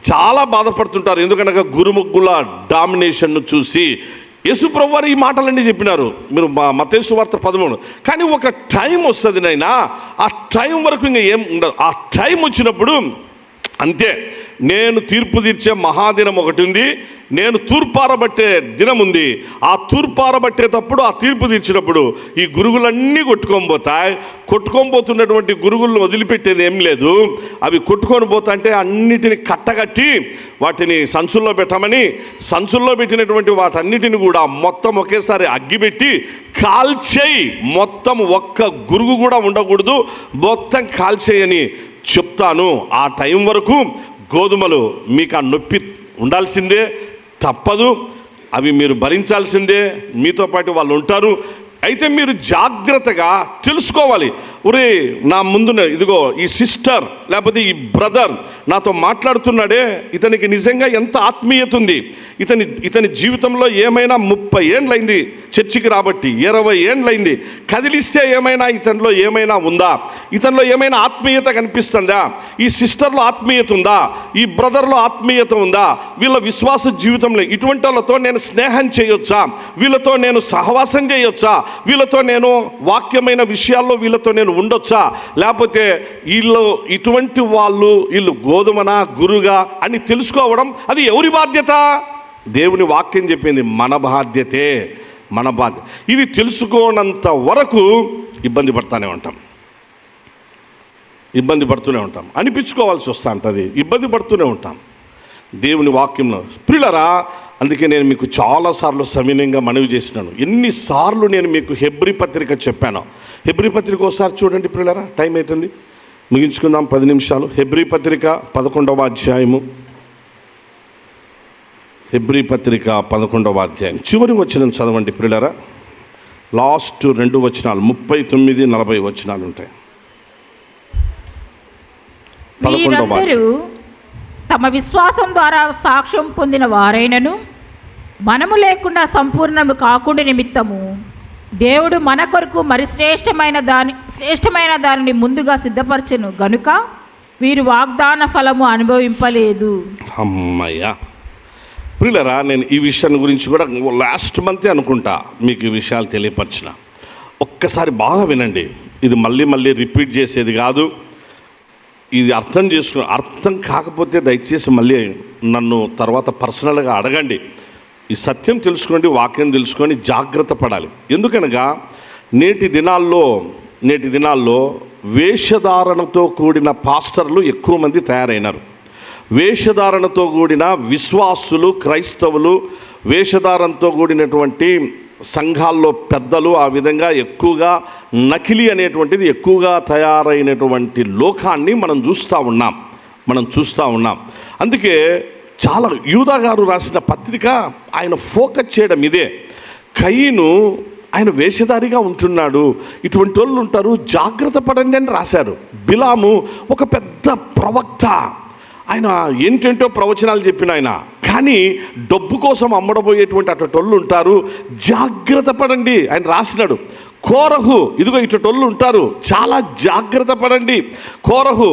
చాలా బాధపడుతుంటారు. ఎందుకనగా గురుముగ్గుల డామినేషన్ను చూసి యేసుప్రభు వారు ఈ మాటలన్నీ చెప్పినారు, మీరు మత్తయి సువార్త 13. కానీ ఒక టైం వస్తుంది నైనా, ఆ టైం వరకు ఇంకా ఏం ఉండదు. ఆ టైం వచ్చినప్పుడు అంతే, నేను తీర్పు తీర్చే మహాదినం ఒకటి ఉంది, నేను తూర్పారబట్టే దినం ఉంది. ఆ తూర్పారబట్టేటప్పుడు, ఆ తీర్పు తీర్చినప్పుడు ఈ గురుగులన్నీ కొట్టుకొని పోతున్నటువంటి గురుగులను వదిలిపెట్టేది ఏం లేదు. అవి కొట్టుకొని పోతుంటే అన్నిటిని కట్టగట్టి వాటిని సంచుల్లో పెట్టమని, సంచుల్లో పెట్టినటువంటి వాటన్నిటిని కూడా మొత్తం ఒకేసారి అగ్గిపెట్టి కాల్చేయి, మొత్తం ఒక్క గురుగు కూడా ఉండకూడదు, మొత్తం కాల్చేయని చెప్తాను. ఆ టైం వరకు గోధుమలు మీకు ఆ నొప్పి ఉండాల్సిందే, తప్పదు, అవి మీరు భరించాల్సిందే, మీతో పాటు వాళ్ళు ఉంటారు. అయితే మీరు జాగ్రత్తగా తెలుసుకోవాలి. ఒరే, నా ముందున ఇదిగో ఈ సిస్టర్ లేకపోతే ఈ బ్రదర్ నాతో మాట్లాడుతున్నాడే, ఇతనికి నిజంగా ఎంత ఆత్మీయత ఉంది, ఇతని జీవితంలో ఏమైనా 30 ఏండ్లైంది చర్చికి రాబట్టి, 20 ఏండ్లైంది, కదిలిస్తే ఏమైనా ఇతనిలో ఏమైనా ఉందా, ఇతనిలో ఏమైనా ఆత్మీయత కనిపిస్తుందా, ఈ సిస్టర్లో ఆత్మీయత ఉందా, ఈ బ్రదర్లో ఆత్మీయత ఉందా, వీళ్ళ విశ్వాస జీవితంలో ఇటువంటి వాళ్ళతో నేను స్నేహం చేయొచ్చా, వీళ్ళతో నేను సహవాసం చేయొచ్చా, వీళ్ళతో నేను వాక్యమైన విషయాల్లో వీళ్ళతో నేను ఉండొచ్చా, లేకపోతే ఇటువంటి వీళ్ళు గోధుమనా గురుగా అని తెలుసుకోవడం అది ఎవరి బాధ్యత? దేవుని వాక్యం చెప్పింది మన బాధ్యతే, మన బాధ్యత. ఇది తెలుసుకోనంత వరకు ఇబ్బంది పడుతూనే ఉంటాం, అనిపించుకోవాల్సి వస్తూ ఉంటుంది, ఇబ్బంది పడుతూనే ఉంటాం దేవుని వాక్యంలో. ప్రియులారా, అందుకే నేను మీకు చాలాసార్లు సవినయంగా మనవి చేసినాను. ఎన్నిసార్లు నేను మీకు హెబ్రీ పత్రిక చెప్పాను. హెబ్రీ పత్రిక ఒకసారి చూడండి ప్రియులారా, టైం అవుతుంది, ముగించుకుందాం 10 నిమిషాలు. హెబ్రీ పత్రిక 11వ అధ్యాయము, హెబ్రీ పత్రిక 11వ అధ్యాయం చివరి వచనం చదవండి ప్రియులారా. లాస్ట్ 2 వచనాలు 39-40 వచనాలు ఉంటాయి. 11వ తమ విశ్వాసం ద్వారా సాక్ష్యం పొందిన వారైనను మనము లేకుండా సంపూర్ణము కాకుండా నిమిత్తము దేవుడు మన కొరకు మరి శ్రేష్టమైన దానిని ముందుగా సిద్ధపరచెను గనుక వీరు వాగ్దాన ఫలము అనుభవింపలేదు. అమ్మయ్యా ప్రియులరా, నేను ఈ విషయాన్ని గురించి కూడా లాస్ట్ మంతే అనుకుంటా మీకు ఈ విషయాలు తెలియపరిచిన. ఒక్కసారి బాగా వినండి, ఇది మళ్ళీ రిపీట్ చేసేది కాదు. ఇది అర్థం కాకపోతే దయచేసి మళ్ళీ నన్ను తర్వాత పర్సనల్గా అడగండి. ఈ సత్యం తెలుసుకోండి, వాక్యం తెలుసుకొని జాగ్రత్త పడాలి. ఎందుకనగా నేటి దినాల్లో వేషధారణతో కూడిన పాస్టర్లు ఎక్కువ మంది తయారైనారు. వేషధారణతో కూడిన విశ్వాసులు, క్రైస్తవులు, వేషధారణతో కూడినటువంటి సంఘాల్లో పెద్దలు ఆ విధంగా ఎక్కువగా నకిలీ అనేటువంటిది ఎక్కువగా తయారైనటువంటి లోకాన్ని మనం చూస్తూ ఉన్నాం. అందుకే చాలా యూదా గారు రాసిన పత్రిక ఆయన ఫోకస్ చేయడం ఇదే. కయీను ఆయన వేషధారిగా ఉంటున్నాడు, ఇటువంటి వాళ్ళు ఉంటారు, జాగ్రత్త పడండి అని రాశారు. బిలాము ఒక పెద్ద ప్రవక్త, ఆయన ఏంటంటో ప్రవచనాలు చెప్పిన ఆయన, కానీ డబ్బు కోసం అమ్మడబోయేటువంటి అటోళ్ళు ఉంటారు, జాగ్రత్త పడండి. ఆయన రాసినాడు, కోరహు ఇదిగో ఇటోళ్ళు ఉంటారు, చాలా జాగ్రత్త పడండి. కోరహు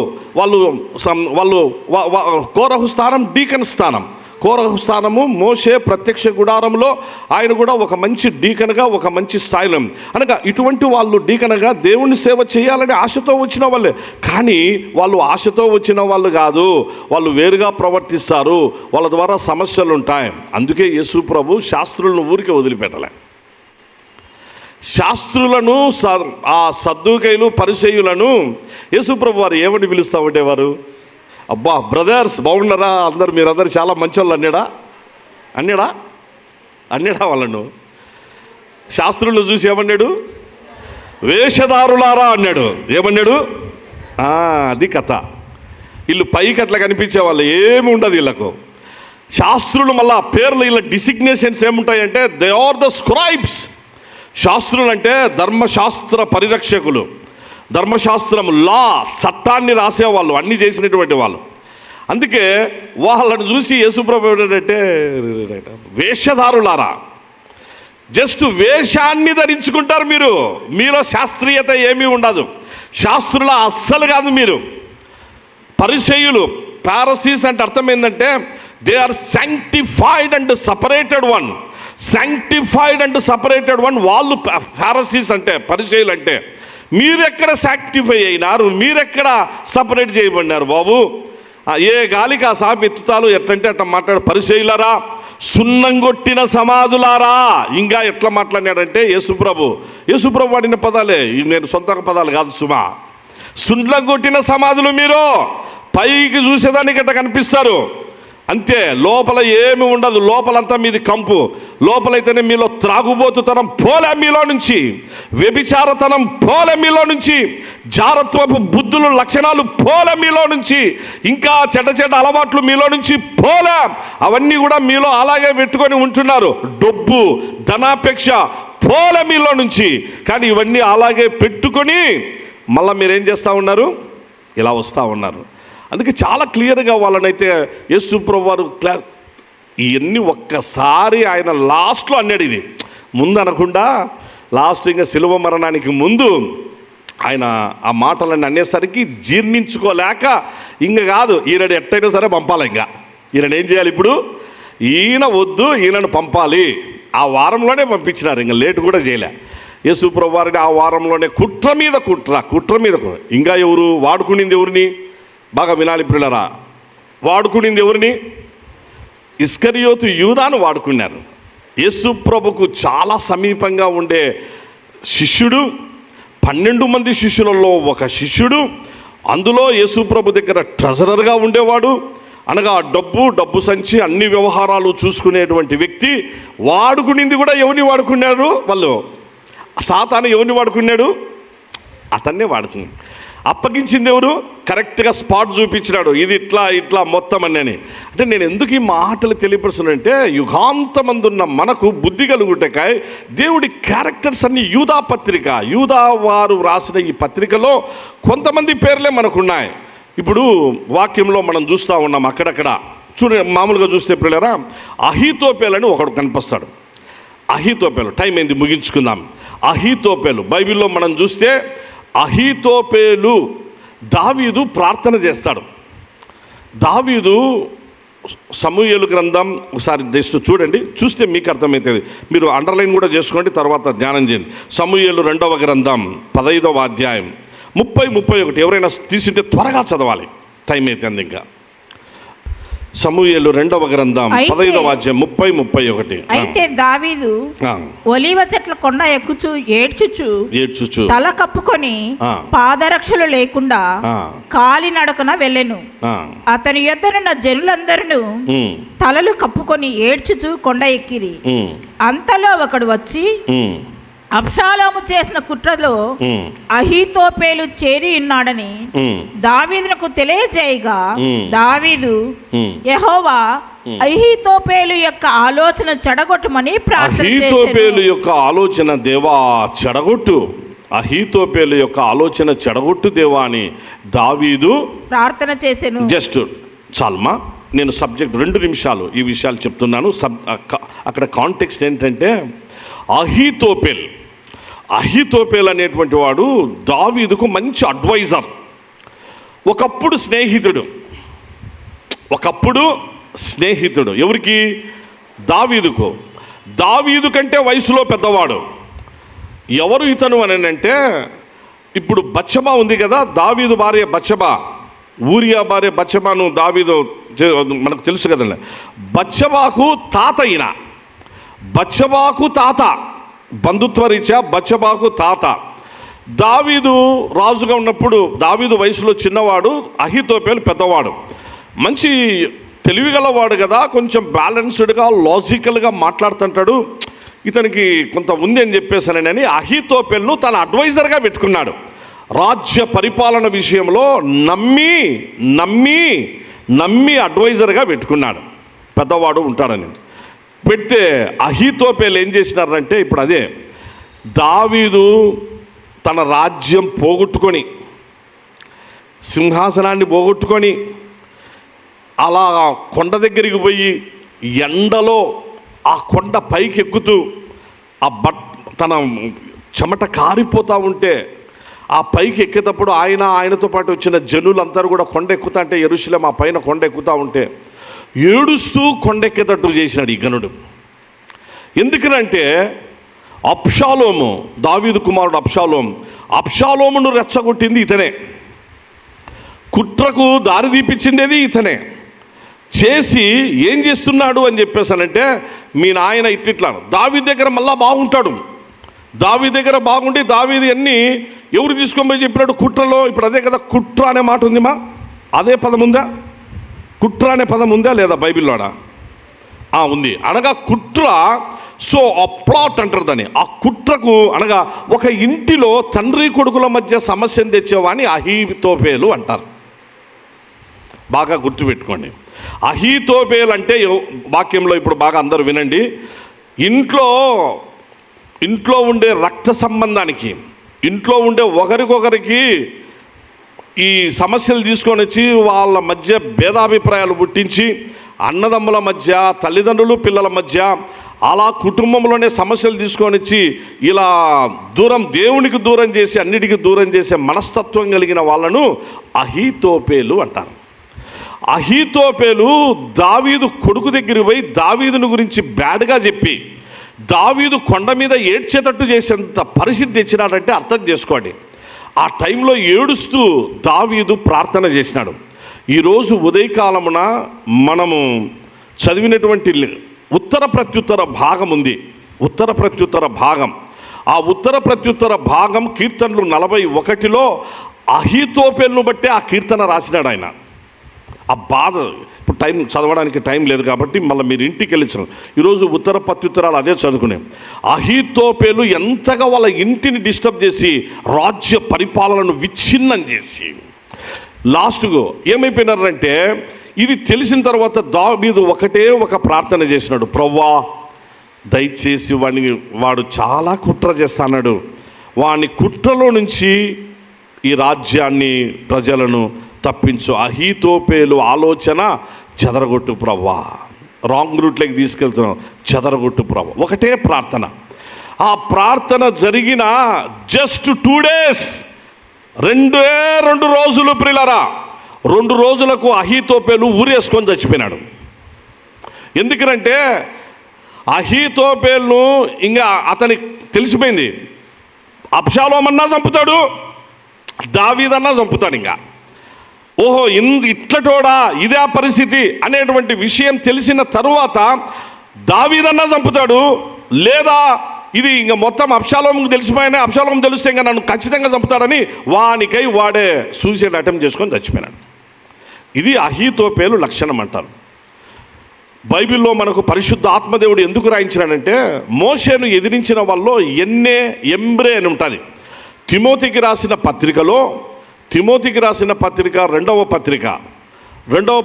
కోరహు స్థానం డీకన్ స్థానం. కోరహు స్థానము మోషే ప్రత్యక్ష గుడారంలో ఆయన కూడా ఒక మంచి డీకన్గా, ఒక మంచి స్థాయిలో అనగా ఇటువంటి వాళ్ళు డీకన్గా దేవుని సేవ చేయాలని ఆశతో వచ్చిన వాళ్ళే. కానీ వాళ్ళు ఆశతో వచ్చిన వాళ్ళు కాదు, వాళ్ళు వేరుగా ప్రవర్తిస్తారు, వాళ్ళ ద్వారా సమస్యలు ఉంటాయి. అందుకే యేసు ప్రభు శాస్త్రులను ఊరికే వదిలిపెట్టలే. శాస్త్రులను, ఆ సద్దూకైలు పరిసయ్యులను యేసు ప్రభు వారు ఏమని పిలుస్తూ ఉండేవారు? అబ్బా బ్రదర్స్ బాగున్నారా, మీరందరూ చాలా మంచోళ్ళు అన్నాడా వాళ్ళను. శాస్త్రులను చూసి ఏమన్నాడు? వేషధారులారా అన్నాడు. ఏమన్నాడు? అది కథ. వీళ్ళు పైకి అట్లా కనిపించే వాళ్ళు ఏమి ఉండదు వీళ్ళకు. శాస్త్రులు మళ్ళా పేర్లు వీళ్ళ designations ఏముంటాయంటే they are the scribes. శాస్త్రులు అంటే ధర్మశాస్త్ర పరిరక్షకులు, ధర్మశాస్త్రం లా చట్టాన్ని రాసేవాళ్ళు, అన్నీ చేసినటువంటి వాళ్ళు. అందుకే వాళ్ళని చూసి యేసుప్రభు ఏంటంటే వేషధారులారా, జస్ట్ వేషాన్ని ధరించుకుంటారు మీరు, మీలో శాస్త్రీయత ఏమీ ఉండదు, శాస్త్రుల అస్సలు కాదు మీరు. పరిసయ్యులు, పారసీస్ అంటే అర్థం ఏంటంటే they are sanctified and separated one. Sanctified and separated one వాళ్ళు పారసీస్ అంటే, పరిసయ్యులు అంటే. మీరెక్కడ శాంక్టిఫై అయినారు? మీరెక్కడ సపరేట్ చేయబడినారు బాబు? ఏ గాలికి ఆ సాపి ఎత్తుతాలు, ఎట్లంటే అట్లా మాట్లాడు. పరిసయ్యులారా, సున్నంగొట్టిన సమాధులారా. ఇంకా ఎట్లా మాట్లాడినాడంటే యేసుప్రభు వాడిన పదాలే, నేను సొంత పదాలు కాదు సుమా. సున్నంగొట్టిన సమాధులు మీరు, పైకి చూసేదానికి అట్లా కనిపిస్తారు అంతే, లోపల ఏమి ఉండదు. లోపలంతా మీది కంపు. లోపలైతేనే మీలో త్రాగుబోతుతనం పోలే, మీలో నుంచి వ్యభిచారతనం పోలే, మీలో నుంచి జారత్వపు బుద్ధులు లక్షణాలు పోలే, మీలో నుంచి ఇంకా చెడ్డ అలవాట్లు మీలో నుంచి పోలే. అవన్నీ కూడా మీలో అలాగే పెట్టుకొని ఉంటున్నారు. డబ్బు, ధనాపేక్ష పోలే మీలో నుంచి. కానీ ఇవన్నీ అలాగే పెట్టుకొని మళ్ళీ మీరేం చేస్తూ ఉన్నారు? ఇలా వస్తూ ఉన్నారు. అందుకే చాలా క్లియర్గా వాళ్ళనైతే యేసు ప్రభు వారు ఇవన్నీ ఒక్కసారి ఆయన లాస్ట్లో అన్నాడు. ఇది ముందు అనకుండా లాస్ట్ ఇంకా శిలువ మరణానికి ముందు ఆయన ఆ మాటలన్నీ అనేసరికి జీర్ణించుకోలేక ఇంక కాదు, ఈయన ఎట్టయినా సరే పంపాలి. ఇంకా ఈయన ఏం చేయాలి ఇప్పుడు? ఈయన వద్దు, ఈయనను పంపాలి. ఆ వారంలోనే పంపించినారు, ఇంకా లేటు కూడా చేయలే. యేసు ప్రభు వారిని ఆ వారంలోనే కుట్ర మీద ఇంకా ఎవరు వాడుకునింది? ఎవరిని? బాగా వినాలి పిల్లరా. వాడుకునింది ఎవరిని? ఇస్కరియోతు యూదాను వాడుకున్నారు. యేసు ప్రభుకు చాలా సమీపంగా ఉండే శిష్యుడు, 12 మంది శిష్యులలో ఒక శిష్యుడు, అందులో యేసు ప్రభు దగ్గర ట్రెజరర్గా ఉండేవాడు, అనగా డబ్బు సంచి అన్ని వ్యవహారాలు చూసుకునేటువంటి వ్యక్తి. వాడుకునింది కూడా ఎవరిని వాడుకున్నారు? వాళ్ళు సాతాను ఎవరిని వాడుకున్నాడు? అతన్నే వాడుకున్నాడు. అప్పగించింది ఎవరు? కరెక్ట్గా స్పాట్ చూపించినాడు, ఇది ఇట్లా మొత్తం అని. అంటే నేను ఎందుకు ఈ మాటలు తెలియపరుస్తున్నానంటే, యుగాంతమందున్న మనకు బుద్ధి కలుగుటకాయ దేవుడి క్యారెక్టర్స్ అన్ని యూదా వారు రాసిన ఈ పత్రికలో కొంతమంది పేర్లే మనకున్నాయి. ఇప్పుడు వాక్యంలో మనం చూస్తూ ఉన్నాం అక్కడక్కడ. మామూలుగా చూస్తే పిల్లరా, అహీతోపేలు అని ఒకడు కనిపిస్తాడు. అహీతోపేలు, టైం అయింది ముగించుకుందాం. అహీతోపేలు బైబిల్లో మనం చూస్తే అహీతోపేలు దావీదు ప్రార్థన చేస్తాడు. దావీదు సమూయేలు గ్రంథం ఒకసారి జస్ట్ చూడండి, చూస్తే మీకు అర్థమవుతుంది. మీరు అండర్లైన్ కూడా చేసుకోండి, తర్వాత ధ్యానం చేయండి. సమూయేలు 2వ గ్రంథం 15వ అధ్యాయం 30-31. ఎవరైనా తీసింటే త్వరగా చదవాలి, టైం అవుతుంది. ఇంకా సమూయేలు 2వ గ్రంథం 15వ అధ్యాయం 30-31. అయితే దావీదు ఒలీవ చెట్ల కొండ ఎక్కుచు ఏడ్చుచు తల కప్పుకొని పాదరక్షలు లేకుండా కాలినడకన వెళ్ళెను. అతని యొద్దనున్న జనులందరూ తలలు కప్పుకొని ఏడ్చుచు కొండ ఎక్కిరి. అంతలో ఒకడు వచ్చి అబ్షాలోము చేసిన కుట్రలో అహీతోపేలు చేరి ఉన్నాడని దావీదునకు తెలియజేయగా, దావీదు యెహోవా అహీతోపేలు యొక్క ఆలోచన చెడగొట్టమని ప్రార్థన చేశాడు. అహీతోపేలు యొక్క ఆలోచన దేవా చెడగొట్టు, అహీతోపేలు యొక్క ఆలోచన చెడగొట్టు దేవా అని దావీదు ప్రార్థన చేశాను. జస్ట్ చాలమా, నేను సబ్జెక్ట్ 2 నిమిషాలు ఈ విషయాలు చెప్తున్నాను. అక్కడ కాంటెక్స్ట్ ఏంటంటే అహీతోపెల్ అనేటువంటి వాడు దావీదుకు మంచి అడ్వైజర్, ఒకప్పుడు స్నేహితుడు. ఎవరికి? దావీదుకు. దావీదు కంటే వయసులో పెద్దవాడు. ఎవరు ఇతను అని అంటే, ఇప్పుడు బత్షెబా ఉంది కదా, దావీదు భార్య బత్షెబా, ఊరియా భార్య బత్షెబాను దావీదు మనకు తెలుసు కదండి. బత్షెబాకు తాత, బంధుత్వరీత్యా బత్షెబాకు తాత. దావీదు రాజుగా ఉన్నప్పుడు దావీదు వయసులో చిన్నవాడు, అహీతోపెలు పెద్దవాడు. మంచి తెలివిగలవాడు కదా, కొంచెం బ్యాలెన్స్డ్గా లాజికల్గా మాట్లాడుతుంటాడు. ఇతనికి కొంత ఉంది అని చెప్పేసానని అహీతోపెల్ను తన అడ్వైజర్గా పెట్టుకున్నాడు. రాజ్య పరిపాలన విషయంలో నమ్మి అడ్వైజర్గా పెట్టుకున్నాడు. పెద్దవాడు ఉంటాడని పెడితే అహీతోపెల్ ఏం చేసినారంటే, ఇప్పుడు అదే దావీదు తన రాజ్యం పోగొట్టుకొని, సింహాసనాన్ని పోగొట్టుకొని అలా కొండ దగ్గరికి పోయి ఎండలో ఆ కొండ పైకి ఎక్కుతూ తన చెమట కారిపోతూ ఉంటే, ఆ పైకి ఎక్కేటప్పుడు ఆయనతో పాటు వచ్చిన జనులందరూ కూడా కొండ ఎక్కుతా అంటే, యెరూషలేము ఆ పైన కొండ ఎక్కుతూ ఉంటే ఏడుస్తూ కొండెక్కేటట్టు చేసినాడు ఈ గనుడు. ఎందుకనంటే అబ్షాలోము, దావీదు కుమారుడు అబ్షాలోమును రెచ్చగొట్టింది ఇతనే, కుట్రకు దారి తీపిచ్చిండేది ఇతనే. చేసి ఏం చేస్తున్నాడు అని చెప్పేసానంటే, మీ నాయన ఇట్లా దావీదు దగ్గర మళ్ళా బాగుంటాడు, దావీదు దగ్గర బాగుండి దావీదు అన్నీ ఎవరు తీసుకొని పోయి చెప్పినాడు కుట్రలో. ఇప్పుడు అదే కదా కుట్ర అనే మాట ఉందిమా, అదే పదం ఉందా? కుట్ర అనే పదం ఉందా లేదా బైబిల్లోనా? ఉంది. అనగా కుట్ర, సో ఆ ప్లాట్ అంటారు దాన్ని. ఆ కుట్రకు అనగా ఒక ఇంటిలో తండ్రి కొడుకుల మధ్య సమస్యను తెచ్చేవాడిని అహీతోపెలు అంటారు. బాగా గుర్తుపెట్టుకోండి. అహీతోపెల్ అంటే వాక్యంలో ఇప్పుడు బాగా అందరూ వినండి. ఇంట్లో ఉండే రక్త సంబంధానికి, ఇంట్లో ఉండే ఒకరికొకరికి ఈ సమస్యలు తీసుకొని వచ్చి వాళ్ళ మధ్య భేదాభిప్రాయాలు పుట్టించి, అన్నదమ్ముల మధ్య, తల్లిదండ్రులు పిల్లల మధ్య అలా కుటుంబంలోనే సమస్యలు తీసుకొని వచ్చి ఇలా దేవునికి దూరం చేసి అన్నిటికీ దూరం చేసే మనస్తత్వం కలిగిన వాళ్ళను అహీతోపెలు అంటారు. అహీతోపెలు దావీదు కొడుకు దగ్గర పోయి దావీదుని గురించి బ్యాడ్గా చెప్పి దావీదు కొండ మీద ఏడ్చేటట్టు చేసేంత పరిస్థితి తెచ్చినాడంటే అర్థం చేసుకోండి. ఆ టైంలో ఏడుస్తూ దావీదు ప్రార్థన చేసినాడు. ఈరోజు ఉదయకాలమున మనము చదివినటువంటి ఉత్తర ప్రత్యుత్తర భాగం ఉంది. ఉత్తర ప్రత్యుత్తర భాగం, ఆ ఉత్తర ప్రత్యుత్తర భాగం కీర్తనలు 41లో అహీతోపెల్ను బట్టే ఆ కీర్తన రాసినాడు ఆయన. ఆ బాధ ఇప్పుడు చదవడానికి టైం లేదు కాబట్టి మళ్ళీ మీరు ఇంటికి వెళ్ళించు. ఈరోజు ఉత్తర ప్రత్యుత్తరాలు అదే చదువుకునే. అహీతోపెలు ఎంతగా వాళ్ళ ఇంటిని డిస్టర్బ్ చేసి రాజ్య పరిపాలనను విచ్ఛిన్నం చేసి లాస్ట్కు ఏమైపోయినారంటే, ఇది తెలిసిన తర్వాత దావీదు ఒకటే ఒక ప్రార్థన చేసినాడు, ప్రభువా దయచేసి వాడు చాలా కుట్ర చేస్తాడు, వాని కుట్రలో నుంచి ఈ రాజ్యాన్ని ప్రజలను తప్పించు, అహీతోపెలు ఆలోచన చెదరగొట్టు ప్రభువా, రాంగ్ రూట్లోకి తీసుకెళ్తున్నాం, చెదరగొట్టు ప్రభువా. ఒకటే ప్రార్థన. ఆ ప్రార్థన జరిగిన జస్ట్ 2 days, 2 రోజులు ప్రియులారా, 2 రోజులకు అహీతోపెలు ఊరేసుకొని చచ్చిపోయినాడు. ఎందుకంటే అహీతోపెలును ఇంకా అతనికి తెలిసిపోయింది, అబ్షాలోమన్నా చంపుతాడు, దావీదన్నా చంపుతాడు. ఇంకా ఓహో ఇట్లటోడా, ఇదే పరిస్థితి అనేటువంటి విషయం తెలిసిన తరువాత దావీదన్నా చంపుతాడు, లేదా ఇది ఇంకా మొత్తం అబ్షాలోముకు తెలిసిపోయినా, అబ్షాలోము తెలిస్తే ఇంకా నన్ను ఖచ్చితంగా చంపుతాడని వానికై వాడే సూసైడ్ అటెంప్ట్ చేసుకొని చచ్చిపోయినాడు. ఇది అహీతోపెలు లక్షణం అంటారు. బైబిల్లో మనకు పరిశుద్ధ ఆత్మదేవుడు ఎందుకు రాయించినాడంటే, మోషేను ఎదిరించిన వాళ్ళు ఎంబ్రే అని ఉంటుంది. తిమోతికి రాసిన పత్రికలో, తిమోతికి రాసిన పత్రిక 2వ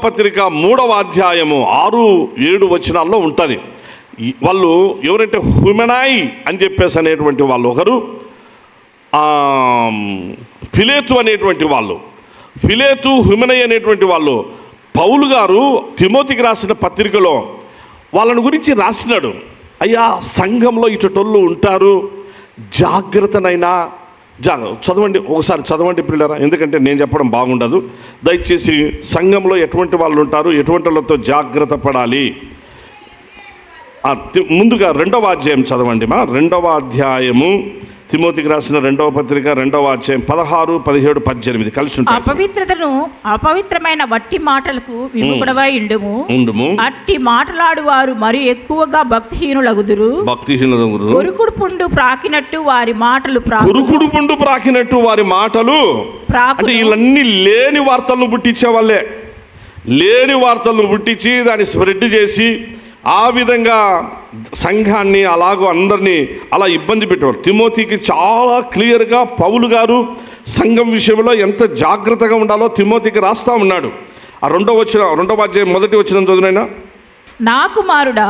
పత్రిక 3వ అధ్యాయము 6-7 వచనాల్లో ఉంటుంది. వాళ్ళు ఎవరంటే హుమెనాయి అని చెప్పేసి అనేటువంటి వాళ్ళు ఒకరు, ఫిలేతు అనేటువంటి వాళ్ళు, ఫిలేతు హుమెనై అనేటువంటి వాళ్ళు పౌలు గారు తిమోతికి రాసిన పత్రికలో వాళ్ళని గురించి రాసినాడు. అయ్యా, సంఘంలో ఇటోళ్ళు ఉంటారు, జాగ్రత్తనైనా చదవండి, ఒకసారి చదవండి పిల్లరా, ఎందుకంటే నేను చెప్పడం బాగుండదు. దయచేసి సంఘంలో ఎటువంటి వాళ్ళు ఉంటారు, ఎటువంటి వాళ్ళతో జాగ్రత్త పడాలి. ముందుగా 2వ అధ్యాయం చదవండి మా. 2వ అధ్యాయము తిమోతికి రాసిన 2వ పత్రిక 2వ అధ్యాయం 16, 17, 18 కలిసి ఉంటాయి. అపవిత్రమైన వట్టి మాటలకు విముఖుడవై ఉండుము. అట్టి మాటలాడు వారు మరి ఎక్కువగా భక్తిహీనులగుదురు. కొరుకుడు పుండు ప్రాకినట్టు వారి మాటలు అంటే వీళ్ళన్నీ లేని వార్తలను పుట్టించే వాళ్ళే. లేని వార్తలను పుట్టించి దాన్ని స్ప్రెడ్ చేసి ఆ విధంగా సంఘాన్ని అలాగో అందరినీ అలా ఇబ్బంది పెట్టేవారు. తిమోతికి చాలా క్లియర్గా పౌలు గారు సంఘం విషయంలో ఎంత జాగ్రత్తగా ఉండాలో తిమోతికి రాస్తా ఉన్నాడు. ఆ 2వ అధ్యాయం 1వ వచనం చదువునైనా. నా కుమారుడా,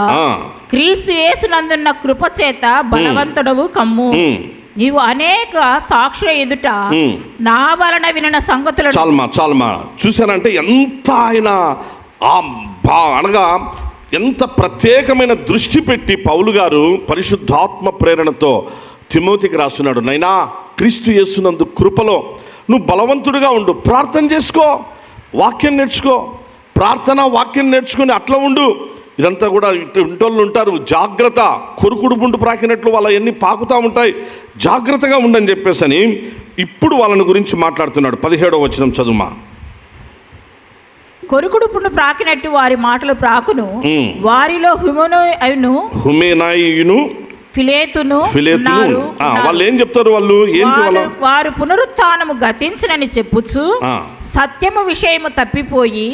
క్రీస్తు యేసునందున్న కృప చేత బలవంతుడవు కమ్ము. నీవు అనేక సాక్షుల ఎదుట నా వలన వినిన సంగతులు చాలమా చూసానంటే ఎంత ఆయన అనగా ఎంత ప్రత్యేకమైన దృష్టి పెట్టి పౌలు గారు పరిశుద్ధాత్మ ప్రేరణతో తిమోతికి రాస్తున్నాడు. నైనా, క్రీస్తు యేసునందు కృపలో నువ్వు బలవంతుడిగా ఉండు, ప్రార్థన చేసుకో, వాక్యం నేర్చుకో, వాక్యం నేర్చుకుని అట్లా ఉండు. ఇదంతా కూడా ఇంటోళ్ళు ఉంటారు, జాగ్రత్త, కొరుకుడు పుండు ప్రాకినట్లు వాళ్ళ ఎన్ని పాకుతూ ఉంటాయి, జాగ్రత్తగా ఉండని చెప్పేసని ఇప్పుడు వాళ్ళని గురించి మాట్లాడుతున్నాడు. 17వ వచనం చదువుమా. కొరుకుడు పుండు ప్రాకినట్టు వారి మాటలు ప్రాకును, వారిలో హుమెనాయును ఫిలేతును వాళ్ళు ఏం చెప్తారు, వారు పునరుత్థానము గతించనని చెప్పుచు సత్యము విషయము తప్పిపోయి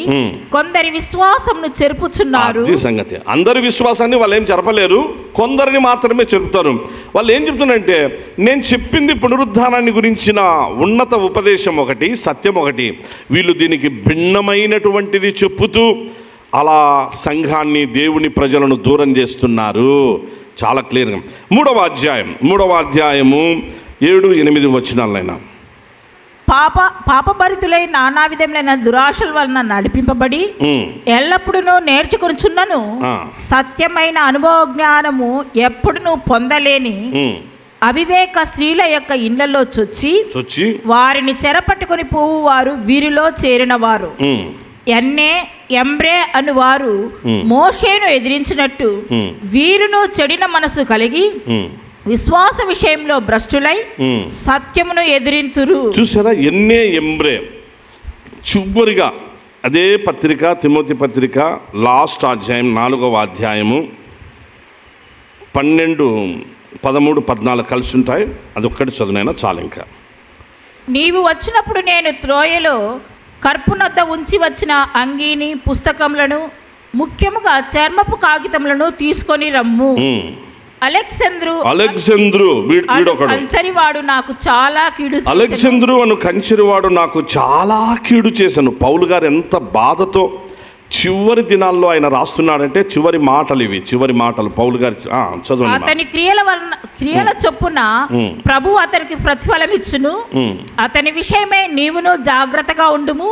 కొందరి విశ్వాసమును చెరుపుచున్నారు. సంగతి అందరి విశ్వాసాన్ని వాళ్ళు ఏం జరపలేరు, కొందరిని మాత్రమే చెరుపుతారు. వాళ్ళు ఏం చెప్తున్నారంటే, నేను చెప్పింది పునరుద్ధానాన్ని గురించిన ఉన్నత ఉపదేశం ఒకటి, సత్యం ఒకటి, వీళ్ళు దీనికి భిన్నమైనటువంటిది చెప్పుతూ అలా సంఘాన్ని, దేవుని ప్రజలను దూరం చేస్తున్నారు. చాలా క్లియర్గా 3వ అధ్యాయము 7, 8 వచనాలైనా. పాపభరితులై నానా విధములైన దురాశల వలన నడిపింపబడి ఎల్లప్పుడూ నేర్చుకొనుచున్నను సత్యమైన అనుభవ జ్ఞానము ఎప్పుడునూ పొందలేని అవివేక స్త్రీల యొక్క ఇళ్లలో చొచ్చి వారిని చెరపట్టుకొని పోవు వారు వీరిలో చేరిన వారు. ఎంబ్రే అను వారు మోషేను ఎదిరించినట్టు వీరును చెడిన మనసు కలిగి విశ్వాస విషయంలో భ్రష్టులై సత్యమును ఎదిరింతురు. చూసారా, ఎంబ్రే చివరిగా అదే పత్రిక, తిమోతి పత్రిక లాస్ట్ అధ్యాయం 4వ అధ్యాయము 12, 13, 14 కలిసి ఉంటాయి. అదొక్కటి చదువునైనా చాలు. ఇంకా నీవు వచ్చినప్పుడు నేను త్రోయలో కర్పునొద్ద ఉంచి వచ్చిన అంగీని, పుస్తకములను, ముఖ్యముగా చర్మపు కాగితములను తీసుకొని రమ్ము. అలెగ్జాంద్రు కంచరివాడు నాకు చాలా కీడు చేశాను. పౌలు గారు ఎంత బాధతో చివరి దినాల్లో ఆయన రాస్తున్నాడంటే చివరి మాటలు ఇవి, చివరి మాటలు పౌలు గారు చదువు. అతని క్రియల చొప్పున ప్రభు అతనికి ప్రతిఫలం ఇచ్చును. అతని విషయమే నీవును జాగ్రత్తగా ఉండుము.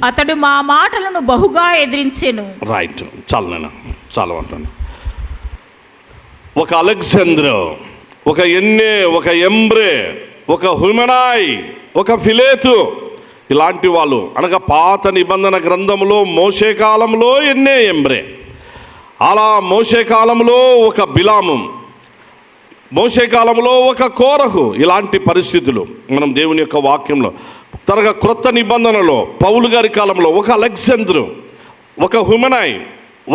అతడు మా మాటలను బహుగా ఎదిరించెను. రైట్, చాలా అంటాను. ఒక అలెగ్జాంద్రు, ఒక ఒక ఎంబ్రే, ఒక హుమెనాయ్, ఒక ఫిలేతు, ఇలాంటి వాళ్ళు అనగా పాత నిబంధన గ్రంథంలో మోషే కాలంలో ఎంబ్రే, అలా మోషే కాలంలో ఒక బిలాము, మోషే కాలంలో ఒక కోరహు, ఇలాంటి పరిస్థితులు మనం దేవుని యొక్క వాక్యంలో త్వరగా క్రొత్త నిబంధనలో పౌలు గారి కాలంలో ఒక అలెగ్జాంద్రు, ఒక హుమెనాయ్,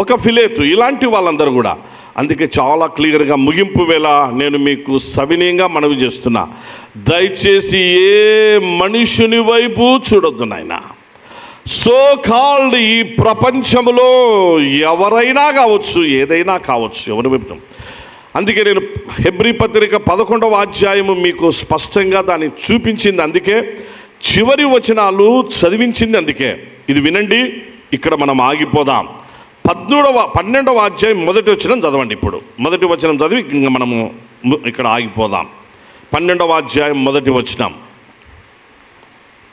ఒక ఫిలేతు, ఇలాంటి వాళ్ళందరూ కూడా. అందుకే చాలా క్లియర్గా ముగింపు వేళ నేను మీకు సవినయంగా మనవి చేస్తున్నా, దయచేసి ఏ మనుషుని వైపు చూడొద్దు నాయనా. సో కాల్డ్ ఈ ప్రపంచంలో ఎవరైనా కావచ్చు, ఏదైనా కావచ్చు, ఎవరి వైపు. అందుకే నేను హెబ్రీ పత్రిక 11వ అధ్యాయము మీకు స్పష్టంగా దాన్ని చూపించింది, అందుకే చివరి వచనాలు చదివించింది. అందుకే ఇది వినండి, ఇక్కడ మనం ఆగిపోదాం. 12వ అధ్యాయం 1వ వచనం చదవండి. ఇప్పుడు 1వ వచనం చదివి ఇంకా మనము ఇక్కడ ఆగిపోదాం. 12వ అధ్యాయం 1వ వచనం,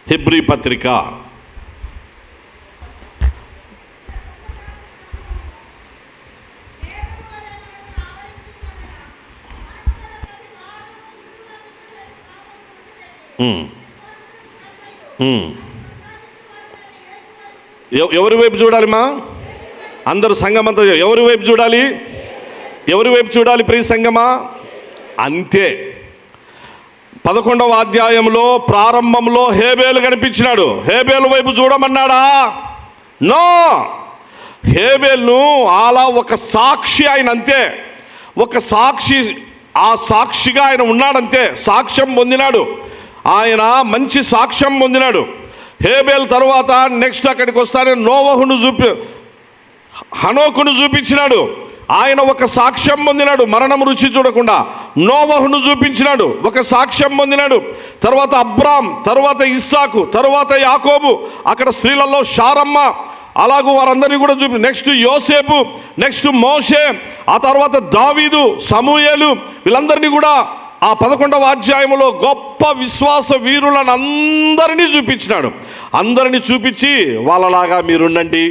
హెబ్రీ పత్రిక ఎవరి వైపు చూడాలి మా అందరూ సంఘం అంతా ఎవరి వైపు చూడాలి? ఎవరి వైపు చూడాలి ప్రియ సంఘమా? అంతే. 11వ అధ్యాయంలో ప్రారంభంలో హేబేలు కనిపించినాడు. హేబేలు వైపు చూడమన్నాడా? నో. హేబేలును అలా ఒక సాక్షి ఆయన, అంతే. ఒక సాక్షి, ఆ సాక్షిగా ఆయన ఉన్నాడంతే. సాక్ష్యం పొందినాడు ఆయన, మంచి సాక్ష్యం పొందినాడు. హేబేల్ తర్వాత నెక్స్ట్ అక్కడికి వస్తానే నోవహును హనోకును చూపించినాడు. ఆయన ఒక సాక్ష్యం పొందినాడు, మరణం రుచి చూడకుండా. నోవహును చూపించినాడు, ఒక సాక్ష్యం పొందినాడు. తర్వాత అబ్రామ్, తర్వాత ఇస్సాకు, తర్వాత యాకోబు, అక్కడ స్త్రీలలో శారమ్మ, అలాగూ వారందరినీ కూడా నెక్స్ట్ యోసేపు, నెక్స్ట్ మోషే, ఆ తర్వాత దావీదు, సమూయేలు, వీళ్ళందరినీ కూడా ఆ 11వ అధ్యాయంలో గొప్ప విశ్వాస వీరులను అందరినీ చూపించినాడు. అందరినీ చూపించి వాళ్ళలాగా మీరుండండి,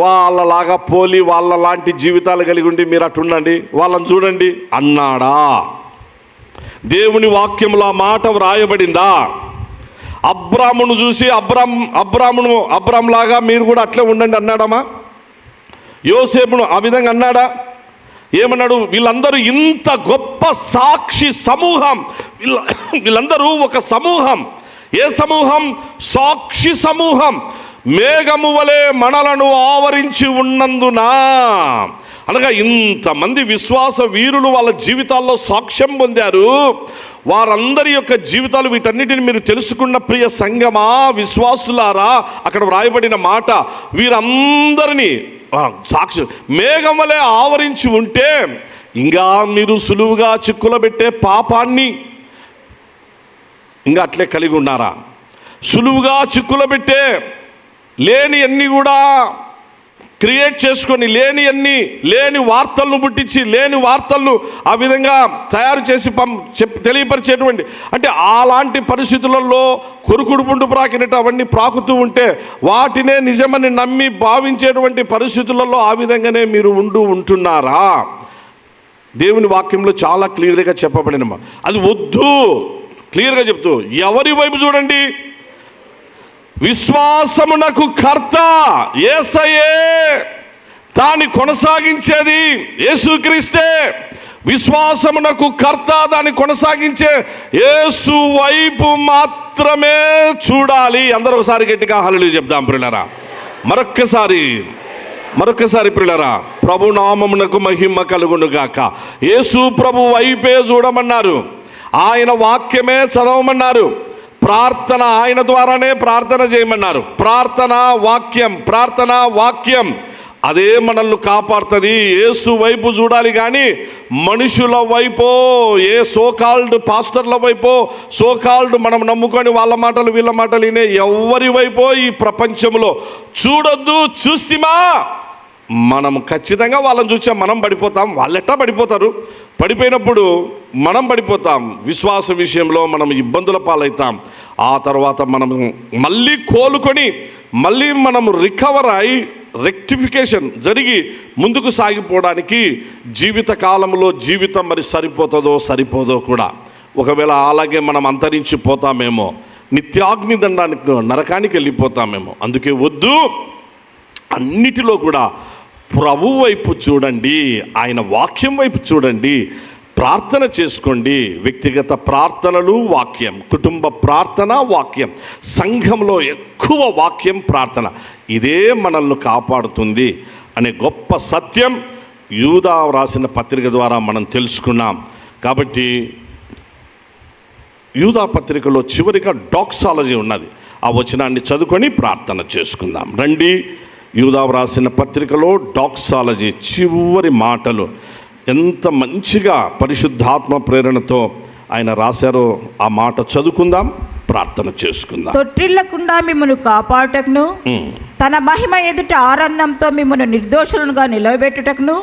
వాళ్ళలాగా పోలి వాళ్ళలాంటి జీవితాలు కలిగి ఉండి మీరు అట్టుండండి, వాళ్ళని చూడండి అన్నాడా? దేవుని వాక్యంలో ఆ మాట వ్రాయబడిందా? అబ్రామును చూసి అబ్రామ్ లాగా మీరు కూడా అట్లే ఉండండి అన్నాడమ్మా? యోసేపును ఆ విధంగా అన్నాడా? ఏమన్నాడు? వీళ్ళందరూ ఇంత గొప్ప సాక్షి సమూహం, వీళ్ళందరూ ఒక సమూహం. ఏ సమూహం? సాక్షి సమూహం. మేఘము వలె మనలను ఆవరించి ఉన్నందున, అనగా ఇంతమంది విశ్వాస వీరులు వాళ్ళ జీవితాల్లో సాక్ష్యం పొందారు. వారందరి యొక్క జీవితాలు, వీటన్నిటిని మీరు తెలుసుకున్న ప్రియ సంఘమా, విశ్వాసులారా, అక్కడ వ్రాయబడిన మాట, వీరందరినీ సాక్షి మేఘం వలె ఆవరించి ఉంటే ఇంకా మీరు సులువుగా చిక్కుల పెట్టే పాపాన్ని ఇంకా అట్లే కలిగి ఉన్నారా? సులువుగా చిక్కుల పెట్టే లేని అన్నీ కూడా క్రియేట్ చేసుకొని, లేని వార్తలను పుట్టించి, లేని వార్తలను ఆ విధంగా తయారు చేసి తెలియపరిచేటువంటి, అంటే అలాంటి పరిస్థితులలో కొరుకుడు పుండు ప్రాకినట్టు అవన్నీ ప్రాకుతూ ఉంటే వాటినే నిజమని నమ్మి భావించేటువంటి పరిస్థితులలో ఆ విధంగానే మీరు ఉంటున్నారా? దేవుని వాక్యంలో చాలా క్లియర్గా చెప్పబడినమా, అది వద్దు. క్లియర్గా చెప్తూ ఎవరి వైపు చూడండి? విశ్వాసమునకు కర్త యేసయ్యే, దాన్ని కొనసాగించేది యేసుక్రీస్తే. విశ్వాసమునకు కర్త, దాన్ని కొనసాగించే యేసు వైపు మాత్రమే చూడాలి. అందరూ ఒకసారి గట్టిగా హల్లెలూయా చెప్దాం ప్రియులారా. మరొకసారి ప్రియులారా, ప్రభు నామమునకు మహిమ కలుగును గాక. యేసు ప్రభు వైపే చూడమన్నారు, ఆయన వాక్యమే చదవమన్నారు, ప్రార్థన ఆయన ద్వారానే ప్రార్థన చేయమన్నారు. ప్రార్థన వాక్యం అదే మనల్ని కాపాడుతుంది. యేసు వైపు చూడాలి కానీ మనుషుల వైపో, ఏ సోకాల్డ్ పాస్టర్ల వైపో, సోకాల్డ్ మనం నమ్ముకొని వాళ్ళ మాటలు వీళ్ళ మాటలు వినే ఎవరి వైపో ఈ ప్రపంచంలో చూడొద్దు. చూస్తేమా మనం ఖచ్చితంగా వాళ్ళని చూసాం, మనం పడిపోతాం. వాళ్ళెట్టా పడిపోతారు? పడిపోయినప్పుడు మనం పడిపోతాం. విశ్వాస విషయంలో మనం ఇబ్బందుల పాలవుతాం. ఆ తర్వాత మనం మళ్ళీ కోలుకొని మళ్ళీ మనం రికవర్ అయి రెక్టిఫికేషన్ జరిగి ముందుకు సాగిపోవడానికి జీవిత కాలంలో జీవితం మరి సరిపోదో కూడా. ఒకవేళ అలాగే మనం అంతరించిపోతామేమో, నిత్యాగ్ని దండానికి నరకానికి వెళ్ళిపోతామేమో. అందుకే వద్దు. అన్నిటిలో కూడా ప్రభు వైపు చూడండి, ఆయన వాక్యం వైపు చూడండి, ప్రార్థన చేసుకోండి. వ్యక్తిగత ప్రార్థనలు వాక్యం, కుటుంబ ప్రార్థన వాక్యం, సంఘంలో ఎక్కువ వాక్యం ప్రార్థన, ఇదే మనల్ని కాపాడుతుంది అనే గొప్ప సత్యం యూదా రాసిన పత్రిక ద్వారా మనం తెలుసుకున్నాం. కాబట్టి యూదా పత్రికలో చివరిగా డాక్సాలజీ ఉన్నది. ఆ వచనాన్ని చదువుకొని ప్రార్థన చేసుకుందాం రండి. యూదా రాసిన పత్రికలో డాక్సాలజీ చివరి మాటలు ఎంత మంచిగా పరిశుద్ధాత్మ ప్రేరణతో ఆయన రాశారో ఆ మాట చదువుకుందాం, ప్రార్థన చేసుకుందాం. తొట్టిల్లకుండా మిమ్మల్ని కాపాడుటకును, తన మహిమ ఎదుట ఆనందంతో మిమ్మల్ని నిర్దోషులుగా నిలవబెట్టుటకును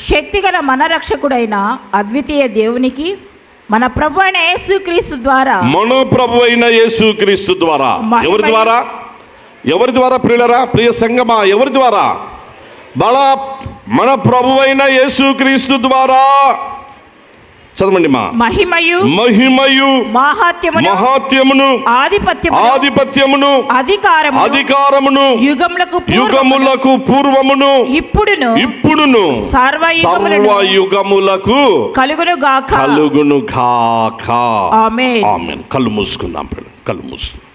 శక్తిగల మన రక్షకుడైన అద్వితీయ దేవునికి మన ప్రభు అయిన యేసుక్రీస్తు ద్వారా, ఎవరి ద్వారా ప్రియులరా, ప్రియ సంగమా, ఎవరి ద్వారా? మన ప్రభు అయిన యేసుక్రీస్తు ద్వారా. చదవండి. మహిమయు మహాత్యమును ఆధిపత్యమును అధికారమును యుగములకు పూర్వమును ఇప్పుడును సర్వయుగములకు కలుగును గాక. ఆమేన్. కళ్ళు మూసుకుందాం. కళ్ళు మూసుకుందాం.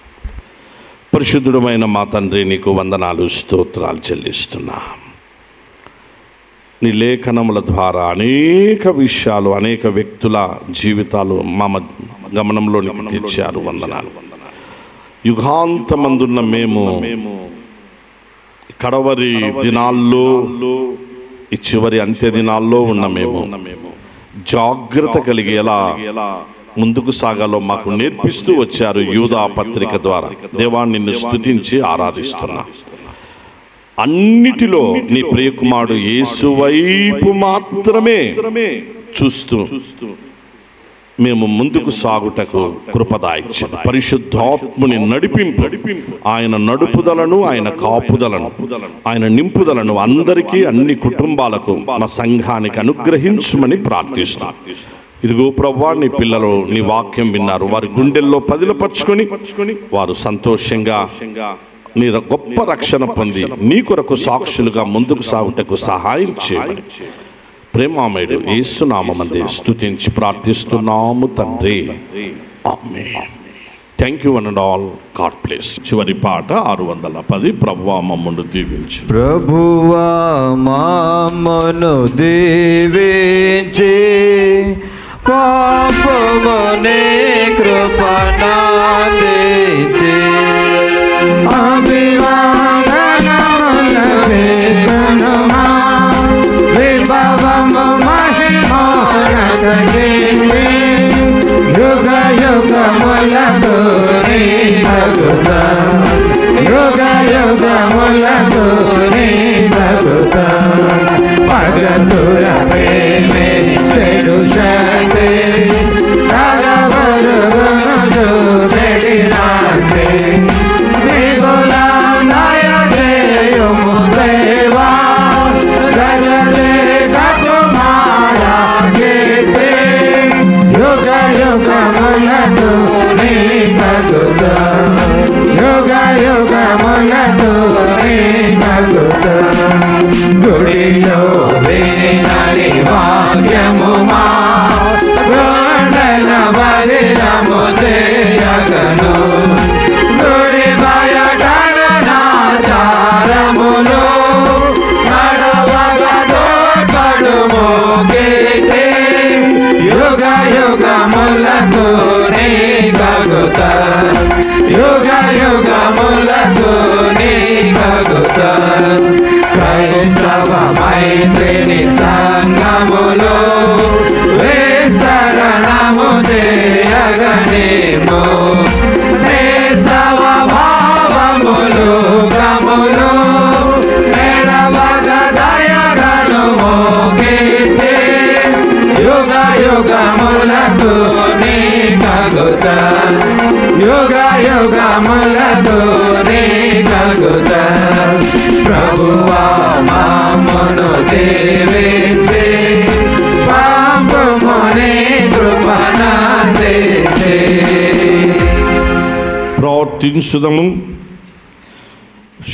పరిశుద్ధుడమైన మా తండ్రి, నీకు వందనాలు, స్తోత్రాలు చెల్లిస్తున్నా. నీ లేఖనముల ద్వారా అనేక విషయాలు, అనేక వ్యక్తుల జీవితాలు మా గమనంలోనికి తెచ్చారు. వందనాలు. యుగాంతమందున్న మేము కడవరి దినాల్లో, ఈ చివరి అంత్య దినాల్లో ఉన్న మేము జాగ్రత్త కలిగి ఎలా ముందుకు సాగాలో మాకు నేర్పిస్తూ వచ్చారు యూదా పత్రిక ద్వారా. దేవా, నిన్ను స్తుతించి ఆరాధిస్తున్నా. అన్నిటిలో నీ ప్రియకుమారుడు యేసు వైపు మాత్రమే చూస్తూ మేము ముందుకు సాగుటకు కృపదాయిచ్చు. పరిశుద్ధాత్ముని నడిపింపు, ఆయన నడుపుదలను, ఆయన కాపుదలను, ఆయన నింపుదలను అందరికీ, అన్ని కుటుంబాలకు, మా సంఘానికి అనుగ్రహించమని ప్రార్థిస్తున్నాం. ఇదిగో ప్రభువా, నీ పిల్లలు నీ వాక్యం విన్నారు. వారి గుండెల్లో పదిలపరుచుకొని వారు సంతోషంగా నీ గొప్ప రక్షణ పొంది నీ కొరకు సాక్షులుగా ముందుకు సాగుటకు సహాయం చేయమని ప్రేమామయుడు యేసు నామమునందే స్తుతించి ప్రార్థిస్తున్నాము తండ్రి. ఆమేన్. Thank you one and all. God bless. చివరి పాట 610. ప్రభువా మమ్మను దీవించు. ప్రభువా మమ్మను దీవించి పాపమునే కృపణాందించి అభివాదనములకేనుమా విభవము మహిమోనతగిని యుగ యుగములకు నీ భక్త యుగ యుగములకు నీ భక్త పగతుర ప్రేమే చెడు శక్తి రగవరుగును చెడినాంతి నిగులాందయ చేయుము దేవా జగదే కుమారా కీర్తి యుగ యుగములకు నీ భక్త యుగ యుగములకు నీ భక్త గుడిలో వినని వాక్యము మా గుండెల బదిరము చేయగను గుడి బయటను నాచారములు నడవగ తోడ్పడుము కీర్తి యుగ యుగములకు నీ భక్త యుగ యుగములకు నీ భక్త క్రైస్తవ మైత్రిని సంగములో విస్తరణము చేయగనేమో క్రైస్తవ భావములు గములు నెరవగ దయగనుమో కీర్తి యుగ యుగములకు నీ భక్త యుగ యుగములకు నీ భక్త ప్రభువా మమ్మను దీవించి పంపుముని కృపణాందించి. ప్రార్థించుదము.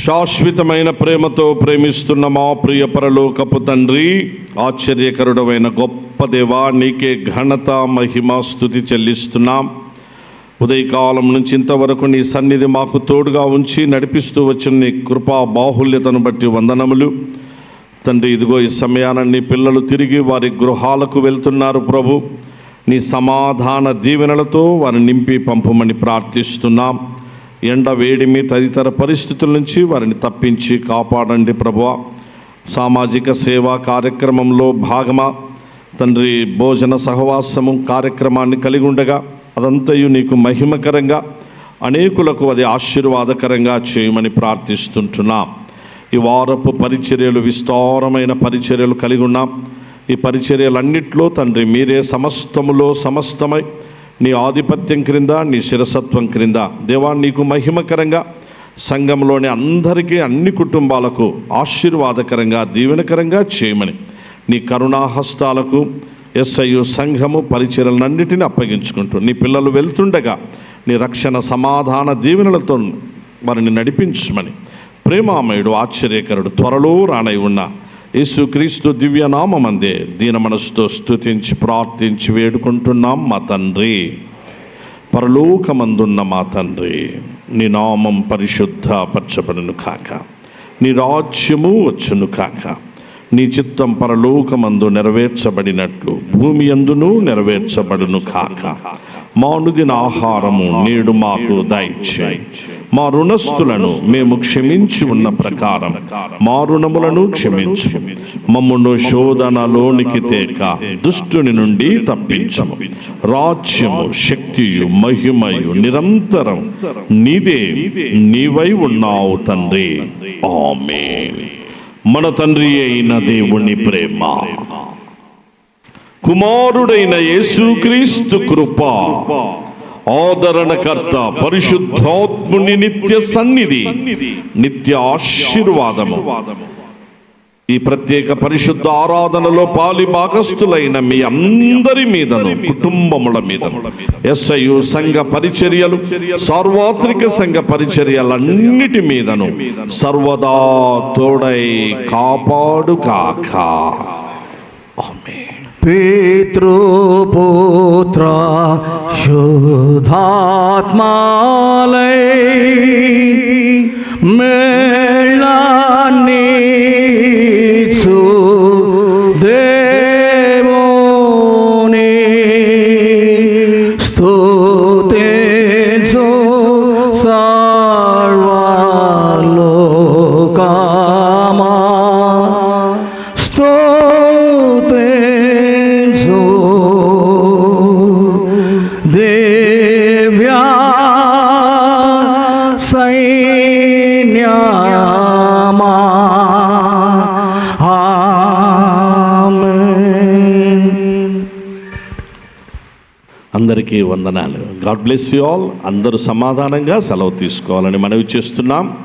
శాశ్వతమైన ప్రేమతో ప్రేమిస్తున్న మా ప్రియ పరలోకపు తండ్రి, ఆశ్చర్యకరుడమైన గొప్ప దేవా, నీకే ఘనత మహిమ స్తుతి చెల్లిస్తున్నాం. ఉదయకాలం నుంచి ఇంతవరకు నీ సన్నిధి మాకు తోడుగా ఉంచి నడిపిస్తూ వచ్చిన నీ కృపా బాహుల్యతను బట్టి వందనములు తండ్రి. ఇదిగో ఈ సమయాన నీ పిల్లలు తిరిగి వారి గృహాలకు వెళ్తున్నారు ప్రభు. నీ సమాధాన దీవెనలతో వారిని నింపి పంపమని ప్రార్థిస్తున్నాం. ఎండ వేడిమి తదితర పరిస్థితుల నుంచి వారిని తప్పించి కాపాడండి ప్రభువా. సామాజిక సేవా కార్యక్రమంలో భాగమా తండ్రి, భోజన సహవాసము కార్యక్రమాన్ని కలిగి ఉండగా అదంతయు నీకు మహిమకరంగా, అనేకులకు అది ఆశీర్వాదకరంగా చేయమని ప్రార్థిస్తుంటున్నాం. ఈ వారపు పరిచర్యలు విస్తారమైన పరిచర్యలు కలిగి ఉన్నాం. ఈ పరిచర్యలన్నిట్లో తండ్రి మీరే సమస్తములో సమస్తమై నీ ఆధిపత్యం క్రింద, నీ శిరసత్వం క్రింద దేవా నీకు మహిమకరంగా సంఘంలోని అందరికీ, అన్ని కుటుంబాలకు ఆశీర్వాదకరంగా, దీవెనకరంగా చేయమని నీ కరుణాహస్తాలకు ఎస్ఐయు సంఘము పరిచర్యలన్నిటిని అప్పగించుకుంటూ నీ పిల్లలు వెళ్తుండగా నీ రక్షణ సమాధాన దీవెనలతో వారిని నడిపించమని ప్రేమామయుడు ఆశ్చర్యకరుడు త్వరలో రానై ఉన్న యేసుక్రీస్తు దివ్యనామమందే దీన మనసుతో స్తుతించి ప్రార్థించి వేడుకుంటున్నాం మా తండ్రి. పరలోకమందున్న మా తండ్రి, నీ నామం పరిశుద్ధపరచబడును కాక, నీ రాజ్యము వచ్చును కాక, నీ చిత్తం పరలోకమందు నెరవేర్చబడినట్లు భూమి యందును నెరవేర్చబడును కాక. మా అనుదిన ఆహారము నేడు మాకు దయచేయి. మా రుణస్థులను మేము క్షమించి ఉన్న ప్రకారం మా రుణములను క్షమించు. మమ్మును శోధనలోనికి తేక దుష్టుని నుండి తప్పించము. రాజ్యము, శక్తియు, మహిమయు నిరంతరం నీదే, నీవై ఉన్నావు తండ్రి. ఆమేన్. మన తండ్రి అయిన దేవుని ప్రేమ, కుమారుడైన యేసుక్రీస్తు కృప, ఆదరణకర్త పరిశుద్ధాత్ముని నిత్య సన్నిధి, నిత్య ఆశీర్వాదము ఈ ప్రత్యేక పరిశుద్ధ ఆరాధనలో పాలి భాగస్థులైన మీ అందరి మీదను, కుటుంబముల మీదను, ఎస్ఐయు సంఘ పరిచర్యలు, సార్వత్రిక సంఘ పరిచర్యలన్నిటి మీదను సర్వదా తోడై కాపాడు కాక. ఆమేన్. పితృపుత్ర శుద్ధాత్మాలై మేళాన్నిచ్చు దేవుని స్తుతించు సర్వలోకమా, స్తుతించు దివ్య సైన్యమా. ఆమేన్. అందరికీ వందనాలు. God bless you all. అందరూ సమాధానంగా సెలవు తీసుకోవాలని మనవి చేస్తున్నాం.